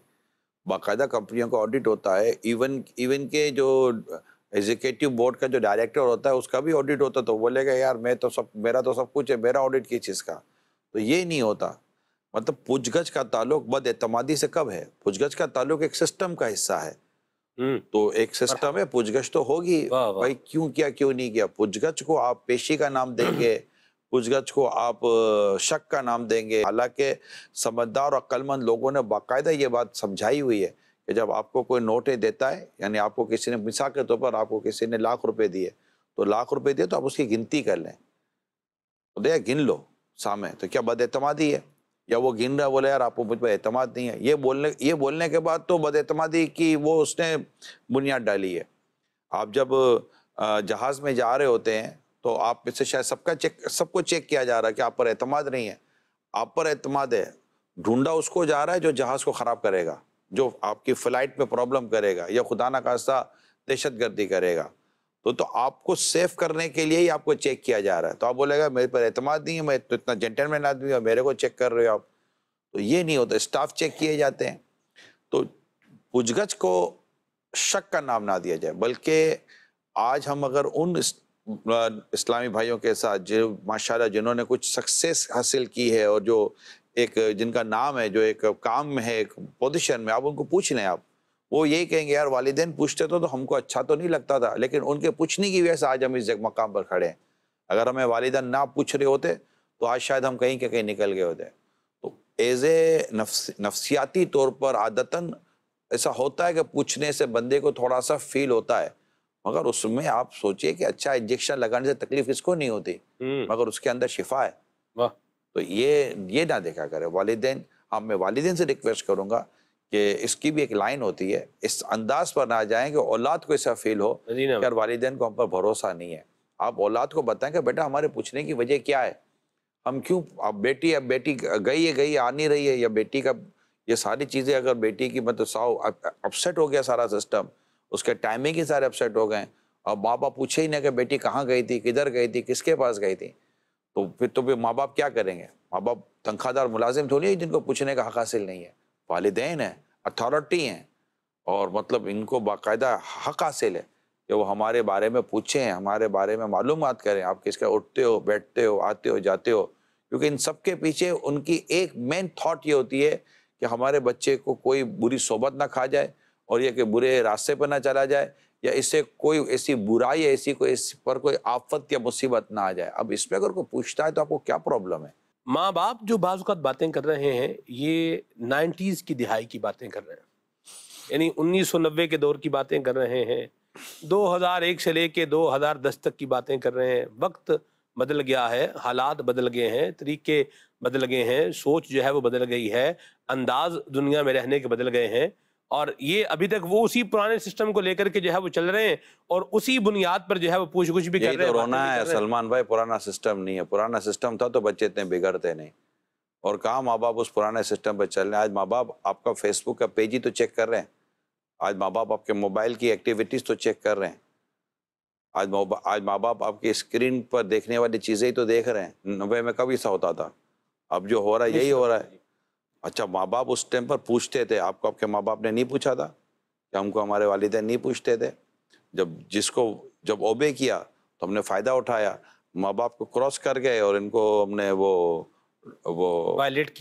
باقاعدہ کمپنیوں کا آڈٹ ہوتا ہے. ایون کے جو ایگزیکٹو بورڈ کا جو ڈائریکٹر ہوتا ہے اس کا بھی آڈٹ ہوتا ہے. تو بولے گا یار میرا تو سب کچھ ہے، میرا آڈٹ کس چیز کا؟ تو یہ نہیں ہوتا. مطلب پوچھ گچھ کا تعلق بد اعتمادی سے کب ہے؟ پوچھ گچھ کا تعلق ایک سسٹم کا حصہ ہے. تو ایک سسٹم ہے، پوچھ گچھ تو ہوگی. بھائی کیوں کیا کیوں نہیں کیا؟ پوچھ گچھ کو آپ پیشی کا نام دیں گے، پوچھ گچھ کو آپ شک کا نام دیں گے. حالانکہ سمجھدار اور عقل مند لوگوں نے باقاعدہ یہ بات سمجھائی ہوئی ہے کہ جب آپ کو کوئی نوٹیں دیتا ہے، یعنی آپ کو کسی نے مثال کے طور پر آپ کو کسی نے ₹1,00,000 دیے، تو ₹1,00,000 دیے تو آپ اس کی گنتی کر لیں، گن لو سامنے. تو کیا بد اعتمادی ہے؟ یا وہ گن رہا بولے یار آپ کو مجھ پر اعتماد نہیں ہے؟ یہ بولنے کے بعد تو بد اعتمادی کی وہ اس نے بنیاد ڈالی ہے. آپ جب جہاز میں جا رہے ہوتے ہیں تو آپ میں سے شاید سب کو چیک کیا جا رہا ہے کہ آپ پر اعتماد نہیں ہے. آپ پر اعتماد ہے، ڈھونڈا اس کو جا رہا ہے جو جہاز کو خراب کرے گا، جو آپ کی فلائٹ میں پرابلم کرے گا یا خدا نخواستہ دہشت گردی کرے گا. تو آپ کو سیف کرنے کے لیے ہی آپ کو چیک کیا جا رہا ہے. تو آپ بولے گا میرے پر اعتماد نہیں ہے، میں تو اتنا جینٹلمین آدمی ہوں، میرے کو چیک کر رہے ہو آپ. تو یہ نہیں ہوتا، اسٹاف چیک کیے جاتے ہیں. تو پوچھ گچھ کو شک کا نام نہ دیا جائے، بلکہ آج ہم اگر ان اسلامی بھائیوں کے ساتھ جو ماشاءاللہ جنہوں نے کچھ سکسیس حاصل کی ہے اور جو ایک جن کا نام ہے، جو ایک کام میں ہے، ایک پوزیشن میں، آپ ان کو پوچھ لیں. آپ وہ یہی کہیں گے یار والدین پوچھتے تو ہم کو اچھا تو نہیں لگتا تھا، لیکن ان کے پوچھنے کی وجہ سے آج ہم اس مقام پر کھڑے ہیں. اگر ہمیں والدین نہ پوچھ رہے ہوتے تو آج شاید ہم کہیں کہ کہیں نکل گئے ہوتے. تو ایز اے نفسیاتی طور پر عادتاً ایسا ہوتا ہے کہ پوچھنے سے بندے کو تھوڑا سا فیل ہوتا ہے، مگر اس میں آپ سوچئے کہ اچھا انجیکشن لگانے سے تکلیف اس کو نہیں ہوتی، مگر اس کے اندر شفا ہے. واہ. تو یہ نہ دیکھا کرے والدین. ہاں میں والدین سے ریکویسٹ کروں گا کہ اس کی بھی ایک لائن ہوتی ہے، اس انداز پر نہ جائیں کہ اولاد کو ایسا فیل ہو کہ یار والدین کو ہم پر بھروسہ نہیں ہے. آپ اولاد کو بتائیں کہ بیٹا ہمارے پوچھنے کی وجہ کیا ہے، ہم کیوں، اب بیٹی گئی آ نہیں رہی ہے، یا بیٹی کا یہ ساری چیزیں اگر بیٹی کی مطلب ساؤ اپسیٹ ہو گیا سارا سسٹم، اس کے ٹائمنگ ہی سارے اپسیٹ ہو گئے، اور ماں باپ پوچھے ہی نہیں کہ بیٹی کہاں گئی تھی، کدھر گئی تھی، کس کے پاس گئی تھی، تو پھر ماں باپ کیا کریں گے؟ ماں باپ تنخواہ دار ملازم تھوڑی ہے جن کو پوچھنے کا حق حاصل نہیں ہے. والدین ہیں، اتھارٹی ہیں، اور مطلب ان کو باقاعدہ حق حاصل ہے کہ وہ ہمارے بارے میں پوچھیں، ہمارے بارے میں معلومات کریں، آپ کس کا اٹھتے ہو، بیٹھتے ہو، آتے ہو، جاتے ہو. کیونکہ ان سب کے پیچھے ان کی ایک مین تھاٹ یہ ہوتی ہے کہ ہمارے بچے کو کوئی بری صحبت نہ کھا جائے، اور یہ کہ برے راستے پر نہ چلا جائے، یا اس سے کوئی ایسی برائی، اس پر کوئی آفت یا مصیبت نہ آ جائے. اب اس پہ اگر کوئی پوچھتا ہے تو آپ کو کیا پرابلم ہے؟ ماں باپ جو بعض اوقات باتیں کر رہے ہیں یہ 90s کی دہائی کی باتیں کر رہے ہیں، یعنی 1990 کے دور کی باتیں کر رہے ہیں، 2001 سے لے کے 2010 تک کی باتیں کر رہے ہیں. وقت بدل گیا ہے، حالات بدل گئے ہیں، طریقے بدل گئے ہیں، سوچ جو ہے وہ بدل گئی ہے، انداز دنیا میں رہنے کے بدل گئے ہیں، اور یہ ابھی تک وہ اسی پرانے سسٹم کو لے کر کے جو ہے وہ چل رہے ہیں، اور اسی بنیاد پر جو ہے وہ پوچھ گچھ بھی کر یہی رہے ہیں. تو رونا ہے سلمان بھائی، پرانا سسٹم نہیں ہے. پرانا سسٹم تھا تو بچے اتنے بگڑتے نہیں، اور کہاں ماں باپ اس پرانے سسٹم پہ چل رہے ہیں. آج ماں باپ آپ کا فیس بک کا پیج ہی تو چیک کر رہے ہیں، آج ماں باپ آپ کے موبائل کی ایکٹیویٹیز تو چیک کر رہے ہیں، آج ماں باپ آپ کی اسکرین پر دیکھنے والی چیزیں ہی تو دیکھ رہے ہیں. 90 میں کب ایسا ہوتا تھا؟ اب جو ہو رہا ہے یہی ہو رہا ہے. اچھا ماں باپ اس ٹائم پر پوچھتے تھے، آپ کو آپ کے ماں باپ نے نہیں پوچھا تھا کہ ہم کو ہمارے والدین نہیں پوچھتے تھے؟ جب اوبے کیا تو ہم نے فائدہ اٹھایا، ماں باپ کو کراس کر گئے اور ان کو ہم نے وہ وائلیٹ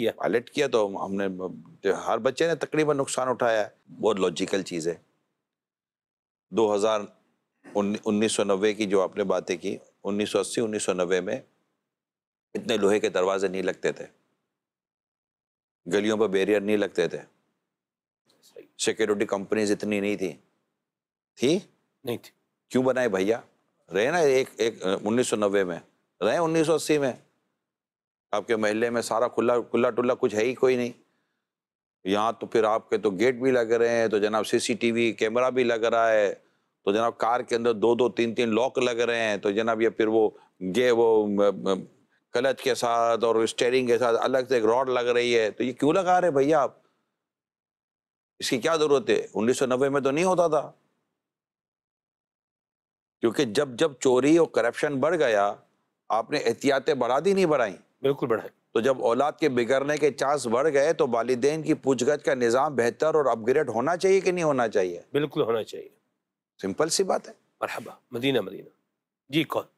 کیا تو ہم نے ہر بچے نے تقریباً نقصان اٹھایا ہے. بہت لاجیکل چیز ہے. 1990 کی جو آپ نے باتیں کی، 1980 1990 میں اتنے لوہے کے دروازے نہیں لگتے تھے، گلیوں پر بیریئر نہیں لگتے تھے، سیکیورٹی کمپنیز اتنی نہیں تھی نہیں تھی. کیوں بنائے بھیا؟ رہے نا ایک 1990 میں، رہے 1980 میں. آپ کے محلے میں سارا کھلا ٹلا کچھ ہے ہی کوئی نہیں. یہاں تو پھر آپ کے تو گیٹ بھی لگ رہے ہیں، تو جناب سی سی ٹی وی کیمرہ بھی لگ رہا ہے، تو جناب کار کے اندر 2 3 لاک لگ رہے ہیں، تو جناب یہ پھر وہ کلچ کے ساتھ اور اسٹیئرنگ کے ساتھ الگ سے ایک راڈ لگ رہی ہے. تو یہ کیوں لگا رہے بھیا آپ؟ اس کی کیا ضرورت ہے؟ 1990 میں تو نہیں ہوتا تھا. کیونکہ جب چوری اور کرپشن بڑھ گیا، آپ نے احتیاطیں بڑھا دی نہیں بڑھائیں؟ بالکل بڑھائیں. تو جب اولاد کے بگڑنے کے چانس بڑھ گئے تو والدین کی پوچھ گچھ کا نظام بہتر اور اپ گریڈ ہونا چاہیے کہ نہیں ہونا چاہیے؟ بالکل ہونا چاہیے. سمپل سی بات ہے. مرحبا. مدینہ جی کون؟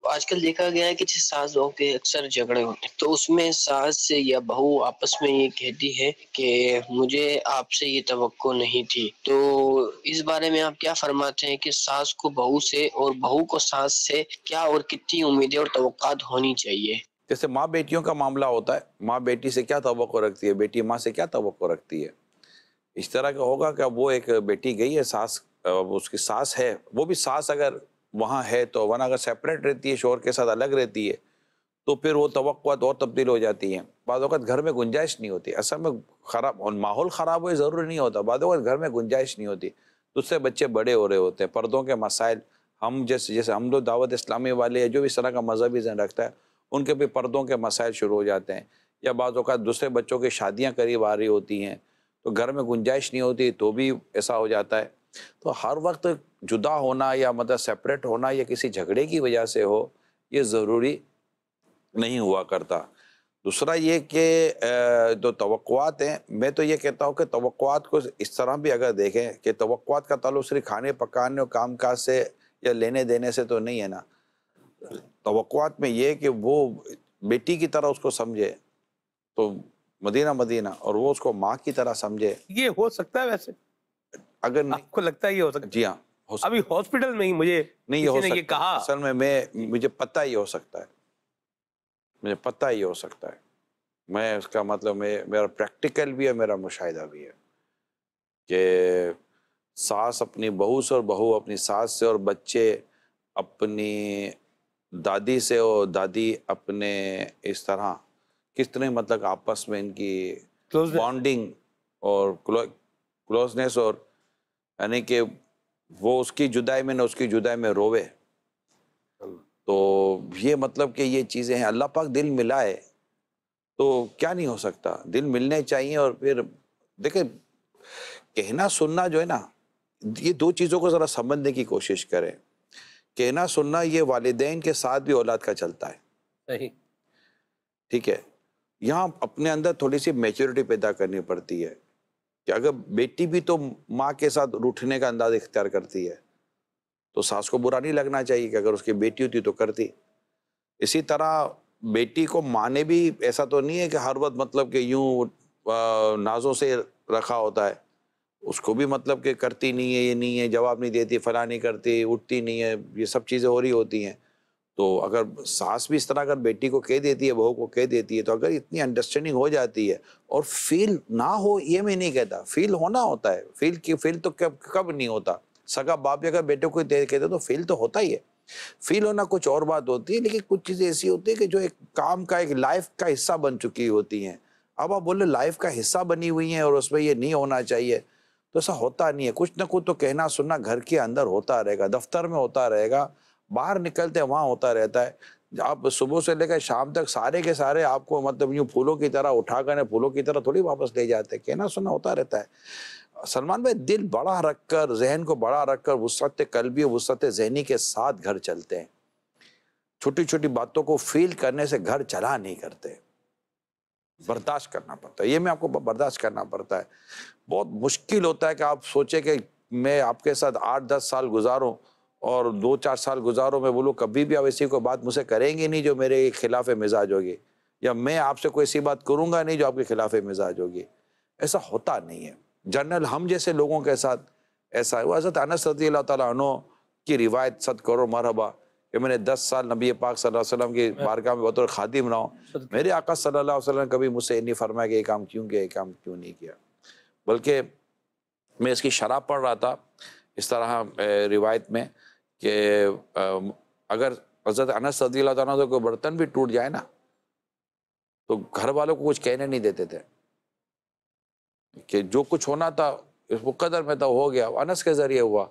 آج کل دیکھا گیا ہے کہ جس ساس بہو کے اکثر جھگڑے ہوتے ہیں، تو اس میں ساس یا بہو آپس میں یہ کہتی ہے کہ مجھے آپ سے یہ توقع نہیں تھی. تو اس بارے میں آپ کیا فرماتے ہیں کہ ساس کو بہو سے اور بہو کو ساس سے کیا اور کتنی امیدیں اور توقعات ہونی چاہیے؟ جیسے ماں بیٹیوں کا معاملہ ہوتا ہے، ماں بیٹی سے کیا توقع رکھتی ہے، بیٹی ماں سے کیا توقع رکھتی ہے. اس طرح کا ہوگا کہ وہ ایک بیٹی گئی ہے، ساس اس کی ساس ہے، وہ بھی ساس اگر وہاں ہے تو، ورنہ اگر سیپریٹ رہتی ہے، شوہر کے ساتھ الگ رہتی ہے، تو پھر وہ توقعات اور تبدیل ہو جاتی ہیں. بعض اوقات گھر میں گنجائش نہیں ہوتی. اصل میں ماحول خراب ہوئے ضروری نہیں ہوتا، بعض اوقات گھر میں گنجائش نہیں ہوتی، تو اس سے بچے بڑے ہو رہے ہوتے ہیں. پردوں کے مسائل، ہم جیسے ہم لوگ دعوت اسلامی والے ہیں، جو اس طرح کا مذہبی ذہن رکھتا ہے، ان کے بھی پردوں کے مسائل شروع ہو جاتے ہیں. یا بعض اوقات دوسرے بچوں کی شادیاں قریب آ رہی ہوتی ہیں، تو گھر میں گنجائش نہیں ہوتی، تو بھی ایسا ہو جاتا ہے. تو ہر وقت جدا ہونا یا مطلب سیپریٹ ہونا یا کسی جھگڑے کی وجہ سے ہو، یہ ضروری نہیں ہوا کرتا. دوسرا یہ کہ جو توقعات ہیں، میں تو یہ کہتا ہوں کہ توقعات کو اس طرح بھی اگر دیکھیں کہ توقعات کا تعلق صرف کھانے پکانے اور کام کاج سے یا لینے دینے سے تو نہیں ہے نا. توقعات میں یہ کہ وہ بیٹی کی طرح اس کو سمجھے. تو مدینہ مدینہ، اور وہ اس کو ماں کی طرح سمجھے. یہ ہو سکتا ہے ویسے؟ اگر نہیں، آپ کو لگتا ہے یہ ہو سکتا ہے؟ جی ہاں ہو سکتا ابھی ہاسپٹل میں ہی مجھے نہیں، یہ ہو کسی نے یہ سکتا ہے. کہا. اصل میں مجھے پتہ ہی ہو سکتا ہے، مجھے پتہ ہی ہو سکتا ہے. میں اس کا مطلب میرا پریکٹیکل بھی ہے، میرا مشاہدہ بھی ہے کہ ساس اپنی بہو سے اور بہو اپنی ساس سے اور بچے اپنی دادی سے اور دادی اپنے، اس طرح کس طرح مطلب آپس میں ان کی Closeness. بانڈنگ اور کلوزنس، اور یعنی کہ وہ اس کی جدائی میں نہ اس کی جدائی میں رووے. تو یہ مطلب کہ یہ چیزیں ہیں. اللہ پاک دل ملائے تو کیا نہیں ہو سکتا، دل ملنے چاہیے. اور پھر دیکھیں کہنا سننا جو ہے نا، یہ دو چیزوں کو ذرا سمجھنے کی کوشش کریں. کہنا سننا یہ والدین کے ساتھ بھی اولاد کا چلتا ہے، صحیح. ٹھیک ہے. یہاں اپنے اندر تھوڑی سی میچورٹی پیدا کرنی پڑتی ہے کہ اگر بیٹی بھی تو ماں کے ساتھ روٹھنے کا انداز اختیار کرتی ہے تو ساس کو برا نہیں لگنا چاہیے کہ اگر اس کی بیٹی ہوتی تو کرتی. اسی طرح بیٹی کو ماں نے بھی ایسا تو نہیں ہے کہ ہر وقت مطلب کہ یوں نازوں سے رکھا ہوتا ہے. اس کو بھی مطلب کہ کرتی نہیں ہے، یہ نہیں ہے، جواب نہیں دیتی، فلاں نہیں کرتی، اٹھتی نہیں ہے، یہ سب چیزیں ہو رہی ہوتی ہیں. تو اگر ساس بھی اس طرح اگر بیٹی کو کہہ دیتی ہے، بہو کو کہہ دیتی ہے، تو اگر اتنی انڈرسٹینڈنگ ہو جاتی ہے اور فیل نہ ہو، یہ میں نہیں کہتا، فیل ہونا ہوتا ہے. فیل تو کب نہیں ہوتا. سگا باپ بھی اگر بیٹے کو کہتے تو فیل تو ہوتا ہی ہے. فیل ہونا کچھ اور بات ہوتی ہے، لیکن کچھ چیزیں ایسی ہوتی ہیں کہ جو ایک کام کا، ایک لائف کا حصہ بن چکی ہوتی ہیں. اب آپ بولے لائف کا حصہ بنی ہوئی ہیں اور اس میں یہ نہیں ہونا چاہیے، تو ایسا ہوتا نہیں ہے. کچھ نہ کچھ تو کہنا سننا گھر کے اندر ہوتا رہے گا، دفتر میں ہوتا رہے گا، باہر نکلتے وہاں ہوتا رہتا ہے. آپ صبح سے لے کر شام تک سارے کے سارے آپ کو مطلب یوں پھولوں کی طرح اٹھا کر پھولوں کی طرح تھوڑی واپس لے جاتے. کہنا سننا ہوتا رہتا ہے. سلمان بھائی دل بڑا رکھ کر، ذہن کو بڑا رکھ کر، وسعت قلبی اور وسعت ذہنی کے ساتھ گھر چلتے ہیں. چھوٹی چھوٹی باتوں کو فیل کرنے سے گھر چلا نہیں کرتے. برداشت کرنا پڑتا ہے، یہ میں آپ کو برداشت کرنا پڑتا ہے. بہت مشکل ہوتا ہے کہ آپ سوچیں کہ میں آپ کے ساتھ 8-10 سال گزاروں اور 2-4 سال گزاروں، میں بولوں کبھی بھی آپ ایسی کوئی بات مجھ سے کریں گے نہیں جو میرے خلاف مزاج ہوگی، یا میں آپ سے کوئی ایسی بات کروں گا نہیں جو آپ کے خلاف مزاج ہوگی. ایسا ہوتا نہیں ہے. جنرل ہم جیسے لوگوں کے ساتھ ایسا ہے. وہ حضرت انس رضی اللہ تعالیٰ عنہ کی روایت، صد کرو مرحبا، کہ میں نے 10 سال نبی پاک صلی اللہ علیہ وسلم کی بارگاہ میں بطور خادم رہا ہوں. میرے آقا صلی اللہ علیہ وسلم نے کبھی مجھ سے نہیں فرمایا کہ یہ کام کیوں کیا، یہ کام کیوں نہیں کیا. بلکہ میں اس کی شرح پڑھ رہا تھا اس طرح روایت میں کہ اگر حضرت انس رضی اللہ تعالیٰ سے کوئی برتن بھی ٹوٹ جائے نا تو گھر والوں کو کچھ کہنے نہیں دیتے تھے، کہ جو کچھ ہونا تھا اس مقدر میں تھا ہو گیا، انس کے ذریعے ہوا.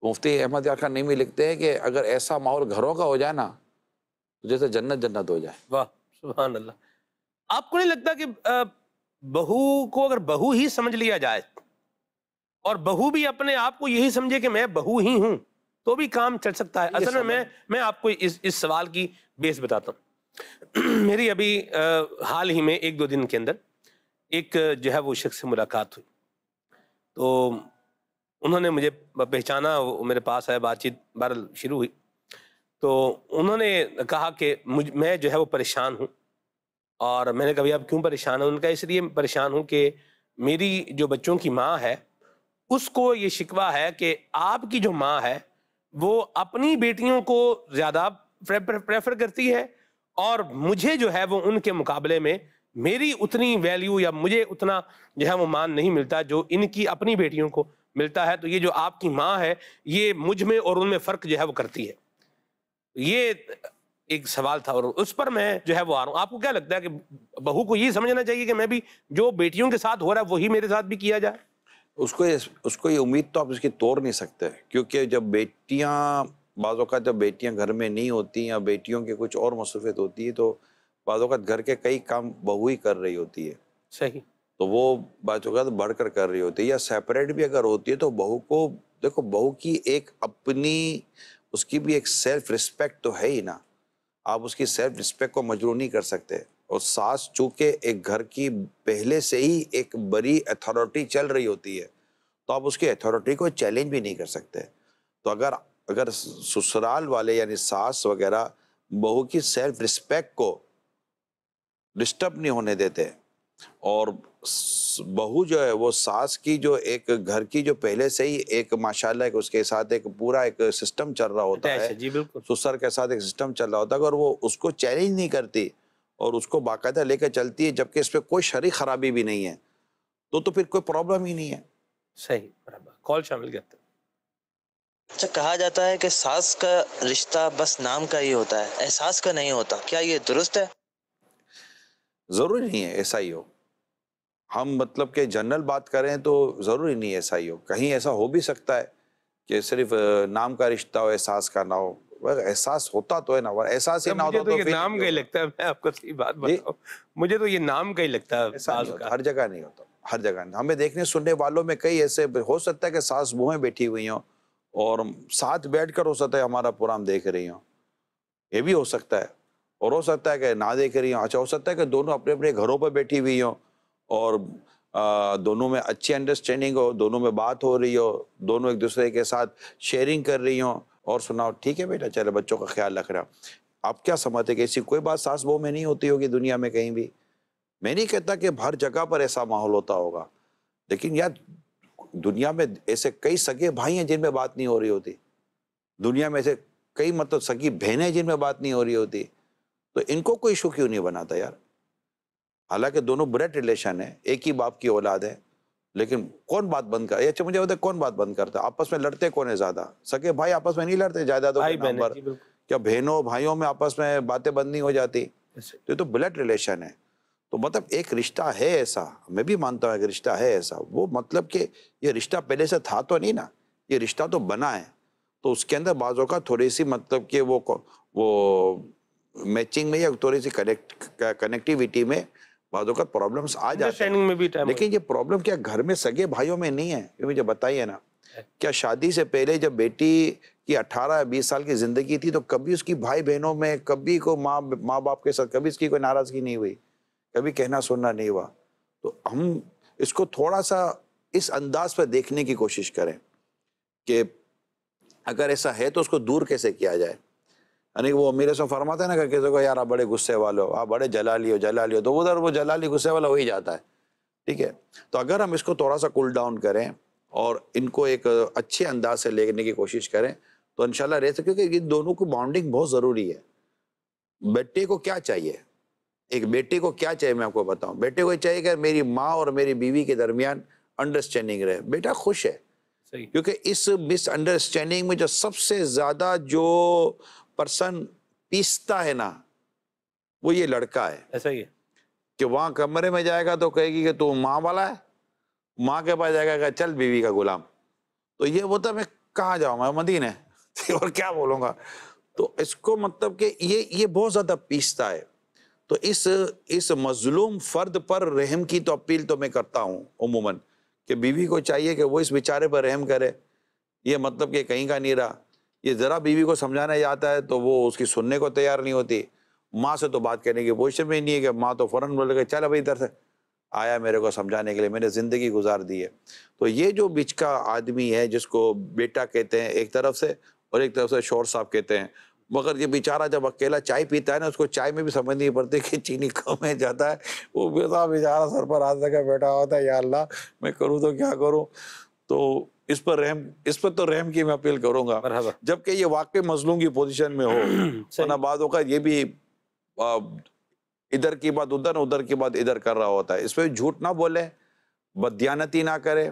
مفتی احمد یار خان نعیمی لکھتے ہیں کہ اگر ایسا ماحول گھروں کا ہو جائے نا تو جیسے جنت جنت ہو جائے. واہ سبحان اللہ. آپ کو نہیں لگتا کہ بہو کو اگر بہو ہی سمجھ لیا جائے اور بہو بھی اپنے آپ کو یہی سمجھے کہ میں بہو ہی ہوں تو بھی کام چل سکتا ہے؟ اصل میں آپ کو اس سوال کی بیس بتاتا ہوں. میری ابھی حال ہی میں 1-2 دن کے اندر ایک جو ہے وہ شخص سے ملاقات ہوئی. تو انہوں نے مجھے پہچانا، وہ میرے پاس آئے، بات چیت بہرحال شروع ہوئی. تو انہوں نے کہا کہ میں جو ہے وہ پریشان ہوں. اور میں نے کہا اب کیوں پریشان ہوں؟ ان کا اس لیے پریشان ہوں کہ میری جو بچوں کی ماں ہے اس کو یہ شکوہ ہے کہ آپ کی جو ماں ہے وہ اپنی بیٹیوں کو زیادہ پریفر کرتی ہے اور مجھے جو ہے وہ ان کے مقابلے میں میری اتنی ویلیو یا مجھے اتنا جو ہے وہ مان نہیں ملتا جو ان کی اپنی بیٹیوں کو ملتا ہے. تو یہ جو آپ کی ماں ہے یہ مجھ میں اور ان میں فرق جو ہے وہ کرتی ہے. یہ ایک سوال تھا اور اس پر میں جو ہے وہ آ رہا ہوں. آپ کو کیا لگتا ہے کہ بہو کو یہ سمجھنا چاہیے کہ میں بھی جو بیٹیوں کے ساتھ ہو رہا ہے وہی میرے ساتھ بھی کیا جائے؟ اس کو یہ امید تو آپ اس کی توڑ نہیں سکتے، کیونکہ جب بیٹیاں، بعض اوقات جب بیٹیاں گھر میں نہیں ہوتی یا بیٹیوں کے کچھ اور مصروفیت ہوتی ہے تو بعض اوقات گھر کے کئی کام بہو ہی کر رہی ہوتی ہے. صحیح. تو وہ بعض اوقات بڑھ کر رہی ہوتی ہے، یا سیپریٹ بھی اگر ہوتی ہے تو بہو کو دیکھو، بہو کی ایک اپنی، اس کی بھی ایک سیلف رسپیکٹ تو ہے ہی نا. آپ اس کی سیلف رسپیکٹ کو مجروح نہیں کر سکتے. اور ساس چونکہ ایک گھر کی پہلے سے ہی ایک بڑی اتھارٹی چل رہی ہوتی ہے تو آپ اس کی اتھارٹی کو چیلنج بھی نہیں کر سکتے. تو اگر سسرال والے یعنی ساس وغیرہ بہو کی سیلف رسپیکٹ کو ڈسٹرب نہیں ہونے دیتے. اور بہو جو ہے وہ ساس کی جو ایک گھر کی جو پہلے سے ہی ایک ماشاءاللہ اس کے ساتھ ایک پورا ایک سسٹم چل رہا ہوتا ہے, جی بالکل, سسر کے ساتھ ایک سسٹم چل رہا ہوتا ہے, اگر وہ اس کو چیلنج نہیں کرتی اور اس کو باقاعدہ لے کے چلتی ہے جبکہ اس پہ کوئی شرعی خرابی بھی نہیں ہے تو پھر کوئی پرابلم ہی نہیں ہے. صحیح, برابر. کال شامل کرتے ہیں. اچھا, کہا جاتا ہے کہ ساس کا رشتہ بس نام کا ہی ہوتا ہے, احساس کا نہیں ہوتا, کیا یہ درست ہے؟ ضروری نہیں ہے ایسا ہی ہو. ہم مطلب کہ جنرل بات کریں تو ضروری نہیں ایسا ہی ہو. کہیں ایسا ہو بھی سکتا ہے کہ صرف نام کا رشتہ ہو, احساس کا نہ ہو. احساس ہوتا تو ہے نا, احساس ہی نہ ہوتا تو یہ نام کا ہی لگتا ہے. میں آپ کو صحیح بات بتاؤں, مجھے تو یہ نام کا ہی لگتا ہے. ہر جگہ نہیں ہوتا, ہر جگہ نہیں. ہمیں دیکھنے سننے والوں میں کئی ایسے ہو سکتا ہے کہ ساس بوہیں بیٹھی ہوئی ہوں اور ساتھ بیٹھ کر ہو سکتا ہے ہمارا پروگرام دیکھ رہی ہوں, یہ بھی ہو سکتا ہے. اور ہو سکتا ہے کہ نہ دیکھ رہی ہوں. اچھا, ہو سکتا ہے کہ دونوں اپنے اپنے گھروں پر بیٹھی ہوئی ہوں اور دونوں میں اچھی انڈرسٹینڈنگ ہو, دونوں میں بات ہو رہی ہو, دونوں ایک دوسرے کے ساتھ شیئرنگ کر رہی ہوں اور سناؤ ٹھیک ہے بیٹا چلے بچوں کا خیال رکھ رہا. آپ کیا سمجھتے کہ ایسی کوئی بات ساس بہو میں نہیں ہوتی ہوگی دنیا میں کہیں بھی؟ میں نہیں کہتا کہ ہر جگہ پر ایسا ماحول ہوتا ہوگا, لیکن یار دنیا میں ایسے کئی سگے بھائی ہیں جن میں بات نہیں ہو رہی ہوتی. دنیا میں ایسے کئی مطلب سگی بہنیں جن میں بات نہیں ہو رہی ہوتی. تو ان کو کوئی ایشو کیوں نہیں بناتا یار؟ حالانکہ دونوں بلڈ ریلیشن ہے, ایک ہی باپ کی اولاد ہے, لیکن کون بات بند کر. اچھا مجھے بتا کون بات بند کرتا ہے؟ آپس میں لڑتے کون ہے زیادہ؟ سگے بھائی آپس میں نہیں لڑتے جائیدادوں کے نام پر؟ کیا بہنوں بھائیوں میں آپس میں باتیں بند نہیں ہو جاتی؟ تو یہ تو بلڈ ریلیشن ہے. تو مطلب ایک رشتہ ہے ایسا, میں بھی مانتا ہوں ایک رشتہ ہے ایسا. وہ مطلب کہ یہ رشتہ پہلے سے تھا تو نہیں نا, یہ رشتہ تو بنا ہے. تو اس کے اندر بعض اوقات تھوڑی سی مطلب کہ وہ میچنگ میں یا تھوڑی سی کنیکٹیویٹی میں بعض اوقات پرابلمس آ جاتے ہیں. لیکن یہ پرابلم کیا گھر میں سگے بھائیوں میں نہیں ہے؟ یہ مجھے بتائیے نا. کیا شادی سے پہلے جب بیٹی کی 18-20 سال کی زندگی تھی تو کبھی اس کی بھائی بہنوں میں کبھی کو ماں باپ کے ساتھ کبھی اس کی کوئی ناراضگی نہیں ہوئی, کبھی کہنا سننا نہیں ہوا؟ تو ہم اس کو تھوڑا سا اس انداز پہ دیکھنے کی کوشش کریں کہ اگر ایسا ہے تو اس کو دور کیسے کیا جائے. یعنی وہ میرے سے فرماتا ہے نا کہ کسی کو یار آپ بڑے غصے والے ہو, آپ بڑے جلالی ہو, تو ادھر وہ جلالی غصے والا ہو ہی جاتا ہے. ٹھیک ہے, تو اگر ہم اس کو تھوڑا سا کول ڈاؤن کریں اور ان کو ایک اچھے انداز سے لینے کی کوشش کریں تو انشاءاللہ رہ سکے. کیونکہ ان دونوں کو بانڈنگ بہت ضروری ہے. بیٹے کو کیا چاہیے, ایک بیٹے کو کیا چاہیے میں آپ کو بتاؤں. بیٹے کو چاہیے کہ میری ماں اور میری بیوی کے درمیان انڈرسٹینڈنگ رہے. بیٹا خوش ہے, کیونکہ اس مس انڈرسٹینڈنگ میں جو سب سے زیادہ جو پرسن پیستا ہے نا وہ یہ لڑکا ہے. ایسا ہی ہے کہ وہاں کمرے میں جائے گا تو کہے گی کہ تو ماں والا ہے, ماں کے پاس جائے گا کہ چل بیوی کا غلام. تو یہ ہوتا ہے میں کہاں جاؤں گا, مدینے اور کیا بولوں گا. تو اس کو مطلب کہ یہ بہت زیادہ پیستا ہے. تو اس مظلوم فرد پر رحم کی تو اپیل تو میں کرتا ہوں عموماً کہ بیوی کو چاہیے کہ وہ اس بیچارے پر رحم کرے. یہ مطلب کہ کہیں کا نہیں رہا. یہ ذرا بیوی کو سمجھانا جاتا ہے تو وہ اس کی سننے کو تیار نہیں ہوتی. ماں سے تو بات کرنے کی پوزیشن میں نہیں ہے کہ ماں تو فوراً بولے کہ چل ابھی ادھر سے آیا میرے کو سمجھانے کے لیے, میں نے زندگی گزار دی ہے. تو یہ جو بیچ کا آدمی ہے جس کو بیٹا کہتے ہیں ایک طرف سے اور ایک طرف سے شوہر صاحب کہتے ہیں, مگر یہ بیچارہ جب اکیلا چائے پیتا ہے نا اس کو چائے میں بھی سمجھ نہیں پڑتی کہ چینی کم ہے جاتا ہے. وہ بیچارہ سر پر ہاتھ لگا بیٹھا ہوتا ہے, یا اللہ میں کروں تو کیا کروں. تو اس پر تو رحم کی میں اپیل کروں گا, جبکہ یہ واقعی مظلوم کی پوزیشن میں ہو. ورنہ بعض اوقات یہ بھی ادھر کی بات ادھر, ادھر کی بات ادھر کر رہا ہوتا ہے. اس پہ جھوٹ نہ بولے, بددیانتی نہ کرے.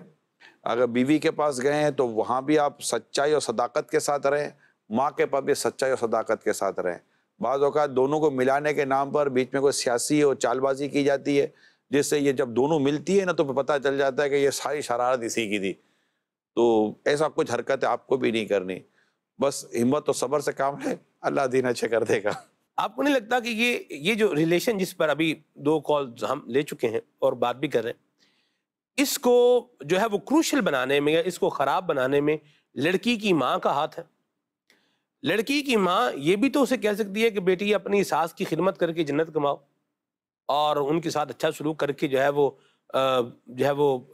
اگر بیوی کے پاس گئے ہیں تو وہاں بھی آپ سچائی اور صداقت کے ساتھ رہیں, ماں کے پاس بھی سچائی اور صداقت کے ساتھ رہیں. بعض اوقات دونوں کو ملانے کے نام پر بیچ میں کوئی سیاسی اور چال بازی کی جاتی ہے, جس سے یہ جب دونوں ملتی ہے نا تو پتہ چل جاتا ہے کہ یہ ساری شرارت اسی کی تھی. تو ایسا کچھ حرکت آپ کو بھی نہیں کرنی. بس ہمت اور صبر سے کام ہے, اللہ دین اچھے کر دے گا. آپ کو نہیں لگتا کہ یہ جو ریلیشن جس پر ابھی 2 کال ہم لے چکے ہیں اور بات بھی کر رہے ہیں, اس کو جو ہے وہ کروشل بنانے میں یا اس کو خراب بنانے میں لڑکی کی ماں کا ہاتھ ہے؟ لڑکی کی ماں یہ بھی تو اسے کہہ سکتی ہے کہ بیٹی اپنی ساس کی خدمت کر کے جنت کماؤ اور ان کے ساتھ اچھا سلوک کر کے جو ہے وہ